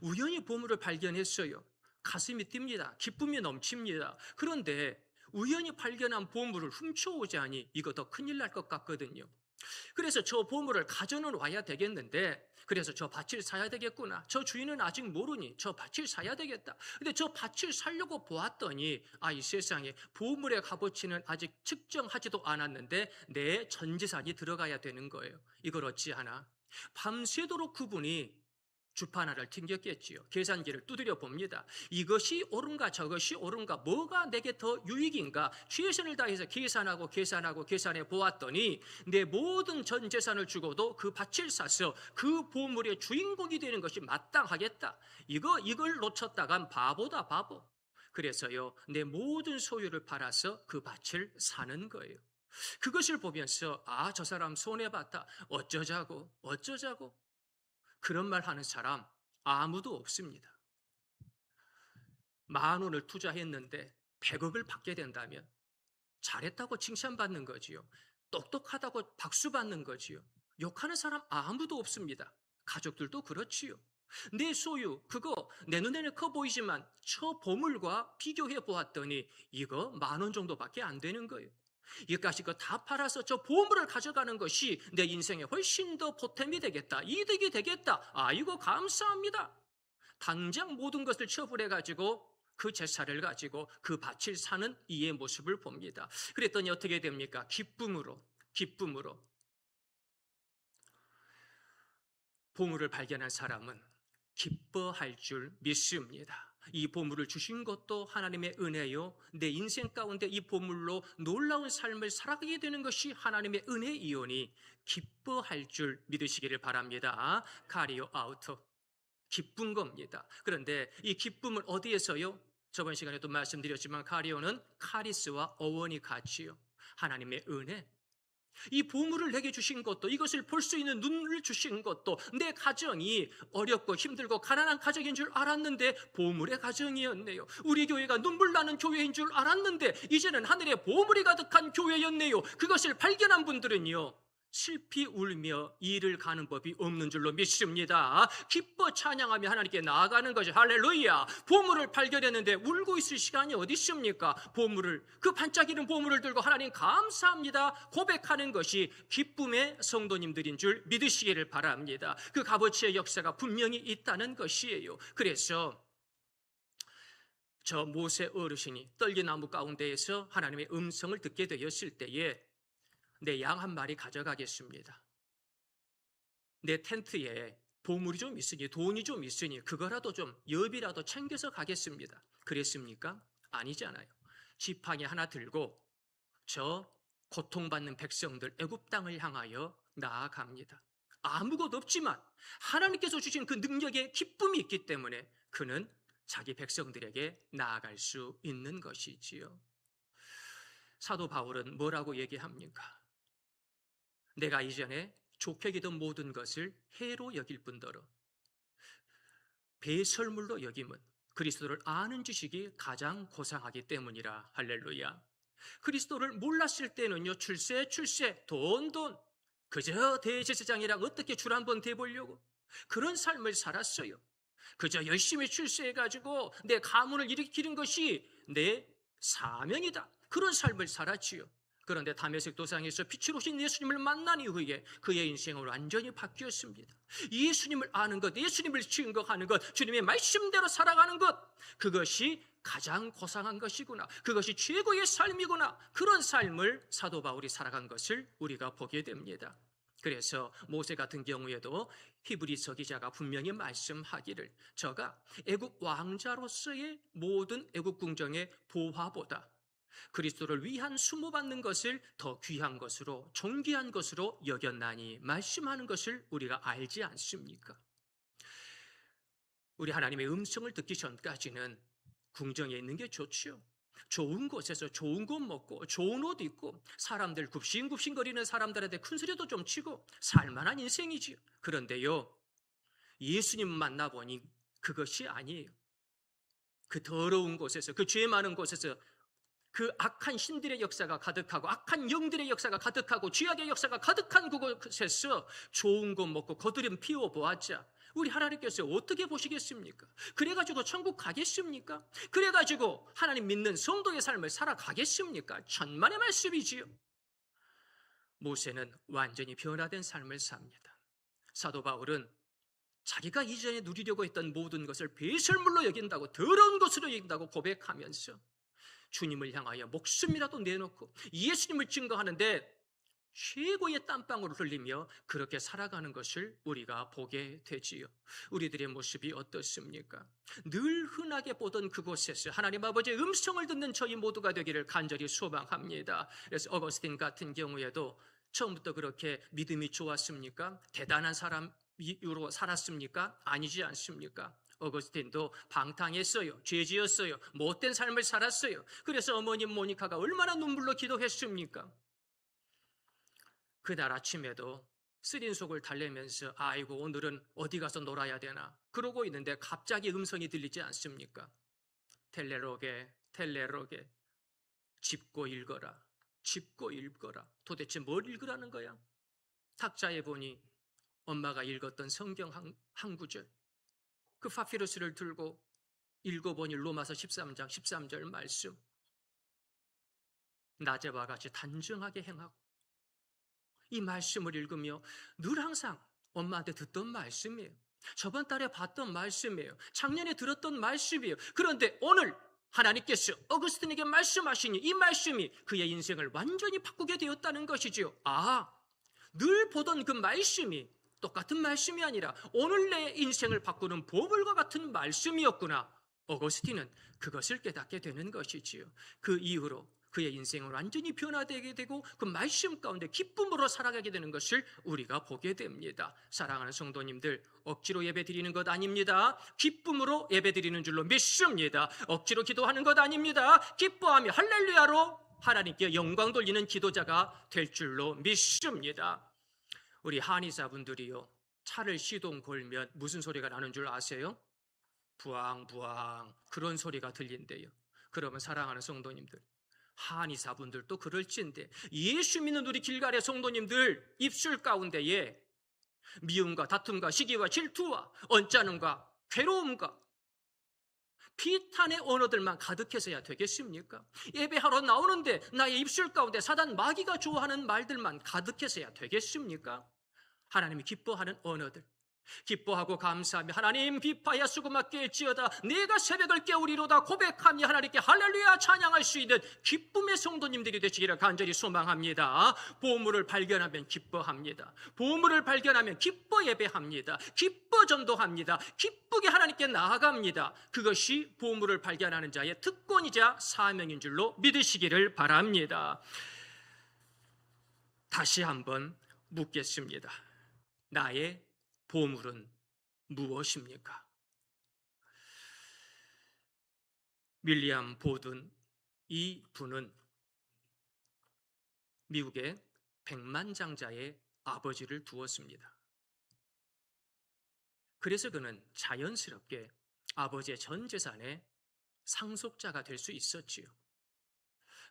우연히 보물을 발견했어요. 가슴이 뜁니다. 기쁨이 넘칩니다. 그런데 우연히 발견한 보물을 훔쳐오자니 이거 더 큰일 날 것 같거든요. 그래서 저 보물을 가져는 와야 되겠는데, 그래서 저 밭을 사야 되겠구나. 저 주인은 아직 모르니 저 밭을 사야 되겠다. 근데 저 밭을 사려고 보았더니 이 세상에 보물의 값어치는 아직 측정하지도 않았는데 내 전 재산이 들어가야 되는 거예요. 이걸 어찌하나? 밤새도록 그분이 주판알을 튕겼겠지요. 계산기를 두드려 봅니다. 이것이 옳은가 저것이 옳은가, 뭐가 내게 더 유익인가, 최선을 다해서 계산해 보았더니 내 모든 전 재산을 주고도 그 밭을 사서 그 보물의 주인공이 되는 것이 마땅하겠다. 이걸 놓쳤다간 바보다, 바보. 그래서요, 내 모든 소유를 팔아서 그 밭을 사는 거예요. 그것을 보면서 저 사람 손해봤다. 어쩌자고. 그런 말 하는 사람 아무도 없습니다. 10,000원을 투자했는데 100억을 받게 된다면 잘했다고 칭찬받는 거지요. 똑똑하다고 박수 받는 거지요. 욕하는 사람 아무도 없습니다. 가족들도 그렇지요. 내 소유, 그거 내 눈에는 커 보이지만 저 보물과 비교해 보았더니 이거 10,000원 정도밖에 안 되는 거예요. 이것까지 다 팔아서 저 보물을 가져가는 것이 내 인생에 훨씬 더 보탬이 되겠다, 이득이 되겠다. 아이고 감사합니다. 당장 모든 것을 처분해가지고 그 재산을 가지고 그 밭을 사는 이의 모습을 봅니다. 그랬더니 어떻게 됩니까? 기쁨으로 보물을 발견한 사람은 기뻐할 줄 믿습니다. 이 보물을 주신 것도 하나님의 은혜요, 내 인생 가운데 이 보물로 놀라운 삶을 살아가게 되는 것이 하나님의 은혜이오니 기뻐할 줄 믿으시기를 바랍니다. 카리오 아우토, 기쁜 겁니다. 그런데 이 기쁨은 어디에서요? 저번 시간에도 말씀드렸지만 카리오는 카리스와 어원이 같이요, 하나님의 은혜. 이 보물을 내게 주신 것도, 이것을 볼 수 있는 눈을 주신 것도 내 가정이 어렵고 힘들고 가난한 가정인 줄 알았는데 보물의 가정이었네요. 우리 교회가 눈물 나는 교회인 줄 알았는데 이제는 하늘에 보물이 가득한 교회였네요. 그것을 발견한 분들은요, 슬피 울며 일을 가는 법이 없는 줄로 믿습니다. 기뻐 찬양하며 하나님께 나아가는 것이 할렐루야. 보물을 발견했는데 울고 있을 시간이 어디 있습니까? 그 반짝이는 보물을 들고 하나님 감사합니다 고백하는 것이 기쁨의 성도님들인 줄 믿으시기를 바랍니다. 그 값어치의 역사가 분명히 있다는 것이에요. 그래서 저 모세 어르신이 떨기나무 가운데에서 하나님의 음성을 듣게 되었을 때에 내 양 한 마리 가져가겠습니다. 내 텐트에 보물이 좀 있으니, 돈이 좀 있으니 그거라도 좀 엽이라도 챙겨서 가겠습니다. 그랬습니까? 아니잖아요. 지팡이 하나 들고 저 고통받는 백성들 애굽 땅을 향하여 나아갑니다. 아무것도 없지만 하나님께서 주신 그 능력에 기쁨이 있기 때문에 그는 자기 백성들에게 나아갈 수 있는 것이지요. 사도 바울은 뭐라고 얘기합니까? 내가 이전에 좋게 여기던 모든 것을 해로 여길 뿐더러 배설물로 여김은 그리스도를 아는 지식이 가장 고상하기 때문이라. 할렐루야. 그리스도를 몰랐을 때는요, 출세 돈 그저 대제사장이랑 어떻게 줄 한번 대보려고 그런 삶을 살았어요. 그저 열심히 출세해가지고 내 가문을 일으키는 것이 내 사명이다, 그런 삶을 살았지요. 그런데 다메섹 도상에서 빛을 오신 예수님을 만난 이후에 그의 인생은 완전히 바뀌었습니다. 예수님을 아는 것, 예수님을 증거하는 것, 주님의 말씀대로 살아가는 것, 그것이 가장 고상한 것이구나, 그것이 최고의 삶이구나, 그런 삶을 사도 바울이 살아간 것을 우리가 보게 됩니다. 그래서 모세 같은 경우에도 히브리서 기자가 분명히 말씀하기를 저가 애국 왕자로서의 모든 애국 궁정의 보화보다 그리스도를 위한 수모받는 것을 더 귀한 것으로, 존귀한 것으로 여겼나니 말씀하는 것을 우리가 알지 않습니까? 우리 하나님의 음성을 듣기 전까지는 궁정에 있는 게 좋지요. 좋은 곳에서 좋은 것 먹고 좋은 옷 입고 사람들 굽신굽신거리는 사람들한테 큰 소리도 좀 치고 살만한 인생이지요. 그런데요, 예수님 만나보니 그것이 아니에요. 그 더러운 곳에서, 그 죄 많은 곳에서 그 악한 신들의 역사가 가득하고 악한 영들의 역사가 가득하고 죄악의 역사가 가득한 그곳에서 좋은 것 먹고 거드름 피워보았자 우리 하나님께서 어떻게 보시겠습니까? 그래가지고 천국 가겠습니까? 그래가지고 하나님 믿는 성도의 삶을 살아가겠습니까? 천만의 말씀이지요. 모세는 완전히 변화된 삶을 삽니다. 사도 바울은 자기가 이전에 누리려고 했던 모든 것을 배설물로 여긴다고, 더러운 것으로 여긴다고 고백하면서 주님을 향하여 목숨이라도 내놓고 예수님을 증거하는데 최고의 땀방울을 흘리며 그렇게 살아가는 것을 우리가 보게 되지요. 우리들의 모습이 어떻습니까? 늘 흔하게 보던 그곳에서 하나님 아버지의 음성을 듣는 저희 모두가 되기를 간절히 소망합니다. 그래서 어거스틴 같은 경우에도 처음부터 그렇게 믿음이 좋았습니까? 대단한 사람으로 살았습니까? 아니지 않습니까? 어거스틴도 방탕했어요. 죄지었어요. 못된 삶을 살았어요. 그래서 어머님 모니카가 얼마나 눈물로 기도했습니까? 그날 아침에도 쓰린 속을 달래면서 아이고 오늘은 어디 가서 놀아야 되나 그러고 있는데 갑자기 음성이 들리지 않습니까? 텔레로게 짚고 읽어라. 짚고 읽어라. 도대체 뭘 읽으라는 거야? 탁자에 보니 엄마가 읽었던 성경 한 구절, 그 파피루스를 들고 읽어보니 로마서 13장 13절 말씀, 낮에와 같이 단정하게 행하고, 이 말씀을 읽으며 늘 항상 엄마한테 듣던 말씀이에요. 저번 달에 봤던 말씀이에요. 작년에 들었던 말씀이에요. 그런데 오늘 하나님께서 어거스틴에게 말씀하시니 이 말씀이 그의 인생을 완전히 바꾸게 되었다는 것이지요. 늘 보던 그 말씀이 똑같은 말씀이 아니라 오늘 내 인생을 바꾸는 보물과 같은 말씀이었구나. 어거스틴은 그것을 깨닫게 되는 것이지요. 그 이후로 그의 인생은 완전히 변화되게 되고 그 말씀 가운데 기쁨으로 살아가게 되는 것을 우리가 보게 됩니다. 사랑하는 성도님들, 억지로 예배 드리는 것 아닙니다. 기쁨으로 예배 드리는 줄로 믿습니다. 억지로 기도하는 것 아닙니다. 기뻐하며 할렐루야로 하나님께 영광 돌리는 기도자가 될 줄로 믿습니다. 우리 한의사분들이요, 차를 시동 걸면 무슨 소리가 나는 줄 아세요? 부앙부앙 그런 소리가 들린대요. 그러면 사랑하는 성도님들, 한의사분들도 그럴진데 예수 믿는 우리 길가의 성도님들 입술 가운데에 미움과 다툼과 시기와 질투와 언짢음과 괴로움과 비탄의 언어들만 가득해서야 되겠습니까? 예배하러 나오는데 나의 입술 가운데 사단 마귀가 좋아하는 말들만 가득해서야 되겠습니까? 하나님이 기뻐하는 언어들, 기뻐하고 감사하며 하나님 비파야 수고맞게 일지어다 내가 새벽을 깨우리로다 고백하며 하나님께 할렐루야 찬양할 수 있는 기쁨의 성도님들이 되시기를 간절히 소망합니다. 보물을 발견하면 기뻐합니다. 보물을 발견하면 기뻐 예배합니다. 기뻐 전도합니다. 기쁘게 하나님께 나아갑니다. 그것이 보물을 발견하는 자의 특권이자 사명인 줄로 믿으시기를 바랍니다. 다시 한번 묻겠습니다. 나의 보물은 무엇입니까? 윌리엄 보든, 이 분은 미국의 백만장자의 아버지를 두었습니다. 그래서 그는 자연스럽게 아버지의 전 재산의 상속자가 될 수 있었지요.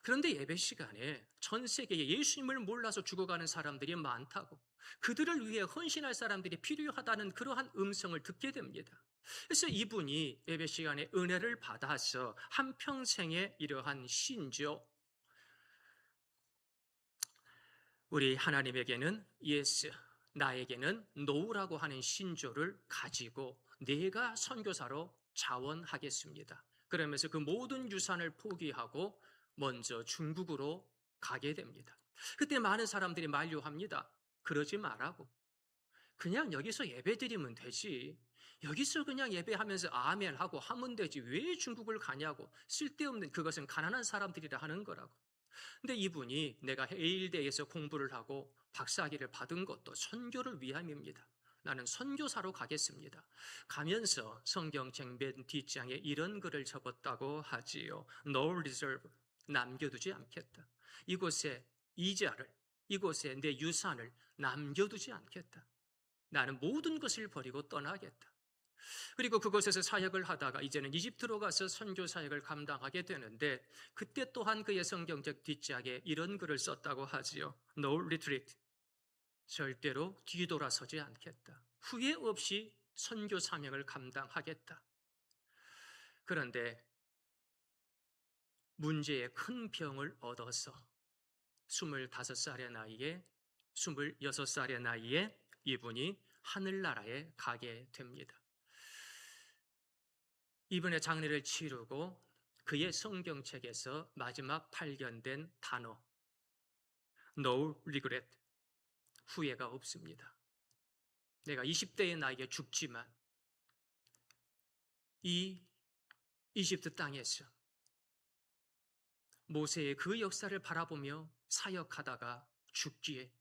그런데 예배 시간에 전 세계에 예수님을 몰라서 죽어가는 사람들이 많다고, 그들을 위해 헌신할 사람들이 필요하다는 그러한 음성을 듣게 됩니다. 그래서 이분이 예배 시간에 은혜를 받아서 한평생의 이러한 신조, 우리 하나님에게는 예스, 나에게는 노우라고 하는 신조를 가지고 내가 선교사로 자원하겠습니다. 그러면서 그 모든 유산을 포기하고 먼저 중국으로 가게 됩니다. 그때 많은 사람들이 만류합니다. 그러지 말라고. 그냥 여기서 예배드리면 되지. 여기서 그냥 예배하면서 아멘 하고 하면 되지. 왜 중국을 가냐고. 쓸데없는, 그것은 가난한 사람들이라 하는 거라고. 근데 이분이 내가 헤일대에서 공부를 하고 박사학위를 받은 것도 선교를 위함입니다. 나는 선교사로 가겠습니다. 가면서 성경책 맨 뒷장에 이런 글을 적었다고 하지요. No reserve, 남겨두지 않겠다. 이곳에 이자를, 이곳에 내 유산을 남겨두지 않겠다. 나는 모든 것을 버리고 떠나겠다. 그리고 그곳에서 사역을 하다가 이제는 이집트로 가서 선교 사역을 감당하게 되는데, 그때 또한 그의 성경책 뒷장에 이런 글을 썼다고 하지요. No retreat, 절대로 뒤돌아서지 않겠다. 후회 없이 선교 사명을 감당하겠다. 그런데 문제의 큰 병을 얻어서 25살의 나이에 26살의 나이에 이분이 하늘나라에 가게 됩니다. 이분의 장례를 치르고 그의 성경책에서 마지막 발견된 단어 No regret, 후회가 없습니다. 내가 20대의 나이에 죽지만 이 이집트 땅에서 모세의 그 역사를 바라보며 사역하다가 죽기에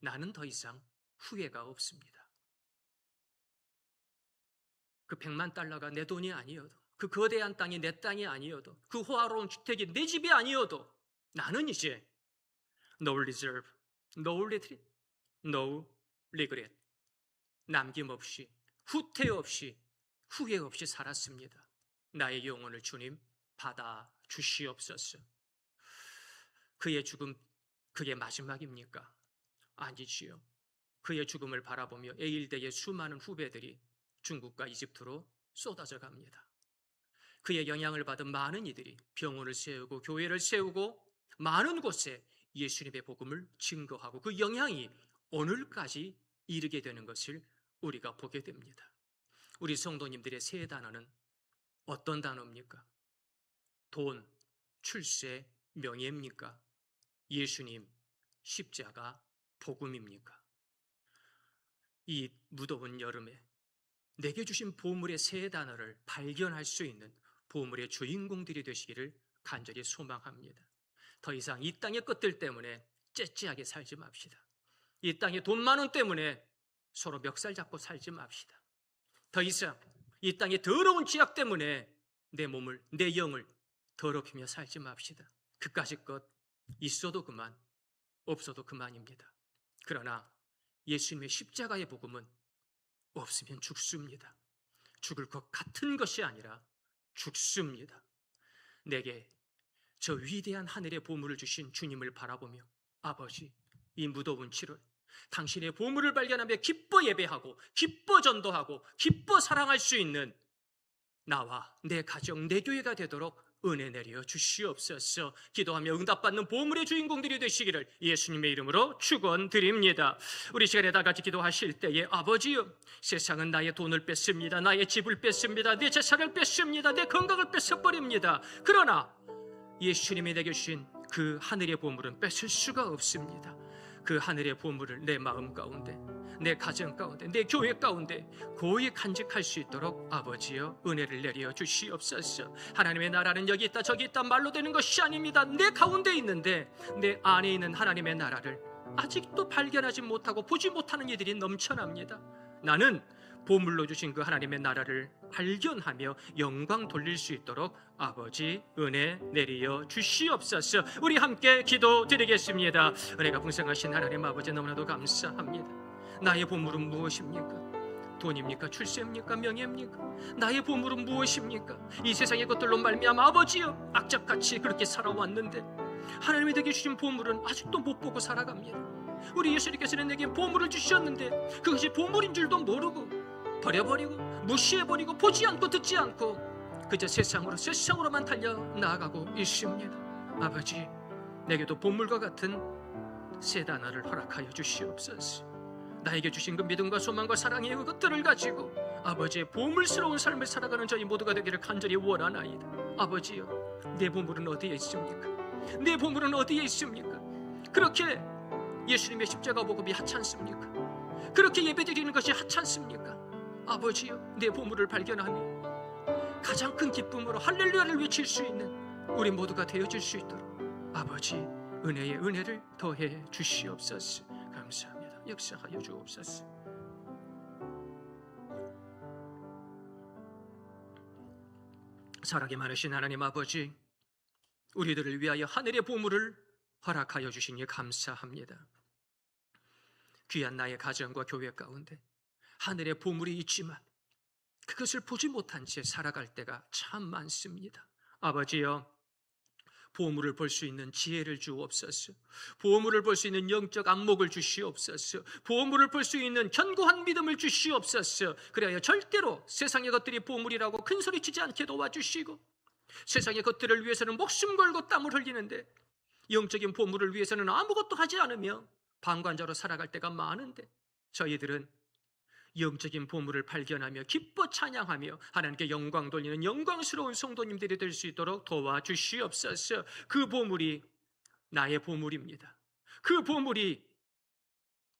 나는 더 이상 후회가 없습니다. 그 100만 달러가 내 돈이 아니어도, 그 거대한 땅이 내 땅이 아니어도, 그 호화로운 주택이 내 집이 아니어도 나는 이제 No reserve, No retreat, No regret, 남김없이, 후퇴 없이, 후회 없이 살았습니다. 나의 영혼을 주님 받아 주시옵소서. 그의 죽음, 그게 마지막입니까? 아니지요. 그의 죽음을 바라보며 에일대의 수많은 후배들이 중국과 이집트로 쏟아져 갑니다. 그의 영향을 받은 많은 이들이 병원을 세우고 교회를 세우고 많은 곳에 예수님의 복음을 증거하고 그 영향이 오늘까지 이르게 되는 것을 우리가 보게 됩니다. 우리 성도님들의 세 단어는 어떤 단어입니까? 돈, 출세, 명예입니까? 예수님, 십자가, 복음입니까? 이 무더운 여름에 내게 주신 보물의 세 단어를 발견할 수 있는 보물의 주인공들이 되시기를 간절히 소망합니다. 더 이상 이 땅의 것들 때문에 째째하게 살지 맙시다. 이 땅의 돈 많은 때문에 서로 멱살 잡고 살지 맙시다. 더 이상 이 땅의 더러운 죄악 때문에 내 몸을, 내 영을 더럽히며 살지 맙시다. 그까짓 것 있어도 그만, 없어도 그만입니다. 그러나 예수님의 십자가의 복음은 없으면 죽습니다. 죽을 것 같은 것이 아니라 죽습니다. 내게 저 위대한 하늘의 보물을 주신 주님을 바라보며 아버지, 이 무더운 7월 당신의 보물을 발견하며 기뻐 예배하고 기뻐 전도하고 기뻐 사랑할 수 있는 나와 내 가정, 내 교회가 되도록 은혜 내려 주시옵소서. 기도하며 응답받는 보물의 주인공들이 되시기를 예수님의 이름으로 축원드립니다. 우리 시간에 다 같이 기도하실 때에 아버지여, 세상은 나의 돈을 뺐습니다. 나의 집을 뺐습니다. 내 재산을 뺐습니다. 내 건강을 뺏어버립니다. 그러나 예수님이 내게 주신 그 하늘의 보물은 뺏을 수가 없습니다. 그 하늘의 보물을 내 마음 가운데, 내 가정 가운데, 내 교회 가운데 고이 간직할 수 있도록 아버지여 은혜를 내려 주시옵소서. 하나님의 나라는 여기 있다 저기 있다 말로 되는 것이 아닙니다. 내 가운데 있는데 내 안에 있는 하나님의 나라를 아직도 발견하지 못하고 보지 못하는 이들이 넘쳐납니다. 나는 보물로 주신 그 하나님의 나라를 발견하며 영광 돌릴 수 있도록 아버지 은혜 내려 주시옵소서. 우리 함께 기도드리겠습니다. 은혜가 풍성하신 하나님 아버지, 너무나도 감사합니다. 나의 보물은 무엇입니까? 돈입니까? 출세입니까? 명예입니까? 나의 보물은 무엇입니까? 이 세상의 것들로 말미암아 아버지여 악착같이 그렇게 살아왔는데 하나님이 내게 주신 보물은 아직도 못 보고 살아갑니다. 우리 예수님께서는 내게 보물을 주셨는데 그것이 보물인 줄도 모르고 버려버리고 무시해버리고 보지 않고 듣지 않고 그저 세상으로만 달려 나아가고 있습니다. 아버지, 내게도 보물과 같은 세 단어를 허락하여 주시옵소서. 나에게 주신 그 믿음과 소망과 사랑의 그것들을 가지고 아버지의 보물스러운 삶을 살아가는 저희 모두가 되기를 간절히 원하나이다. 아버지여, 내 보물은 어디에 있습니까? 내 보물은 어디에 있습니까? 그렇게 예수님의 십자가 복음이 하찮습니까? 그렇게 예배드리는 것이 하찮습니까? 아버지여, 내 보물을 발견하며 가장 큰 기쁨으로 할렐루야를 외칠 수 있는 우리 모두가 되어줄 수 있도록 아버지 은혜의 은혜를 더해 주시옵소서. 감사합니다. 역사하여 주옵소서. 사랑이 많으신 하나님 아버지, 우리들을 위하여 하늘의 보물을 허락하여 주시니 감사합니다. 귀한 나의 가정과 교회 가운데 하늘의 보물이 있지만 그것을 보지 못한 채 살아갈 때가 참 많습니다. 아버지여, 보물을 볼 수 있는 지혜를 주옵소서. 보물을 볼 수 있는 영적 안목을 주시옵소서. 보물을 볼 수 있는 견고한 믿음을 주시옵소서. 그래야 절대로 세상의 것들이 보물이라고 큰 소리치지 않게 도와주시고, 세상의 것들을 위해서는 목숨 걸고 땀을 흘리는데 영적인 보물을 위해서는 아무것도 하지 않으며 방관자로 살아갈 때가 많은데, 저희들은 영적인 보물을 발견하며 기뻐 찬양하며 하나님께 영광 돌리는 영광스러운 성도님들이 될 수 있도록 도와주시옵소서. 그 보물이 나의 보물입니다. 그 보물이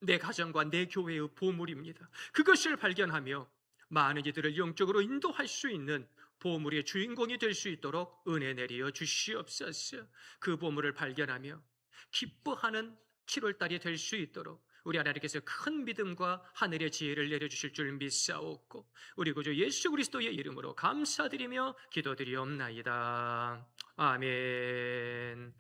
내 가정과 내 교회의 보물입니다. 그것을 발견하며 많은 이들을 영적으로 인도할 수 있는 보물의 주인공이 될 수 있도록 은혜 내려 주시옵소서. 그 보물을 발견하며 기뻐하는 7월달이 될 수 있도록 우리 하나님께서 큰 믿음과 하늘의 지혜를 내려주실 줄 믿사옵고, 우리 구주 예수 그리스도의 이름으로 감사드리며 기도드리옵나이다. 아멘.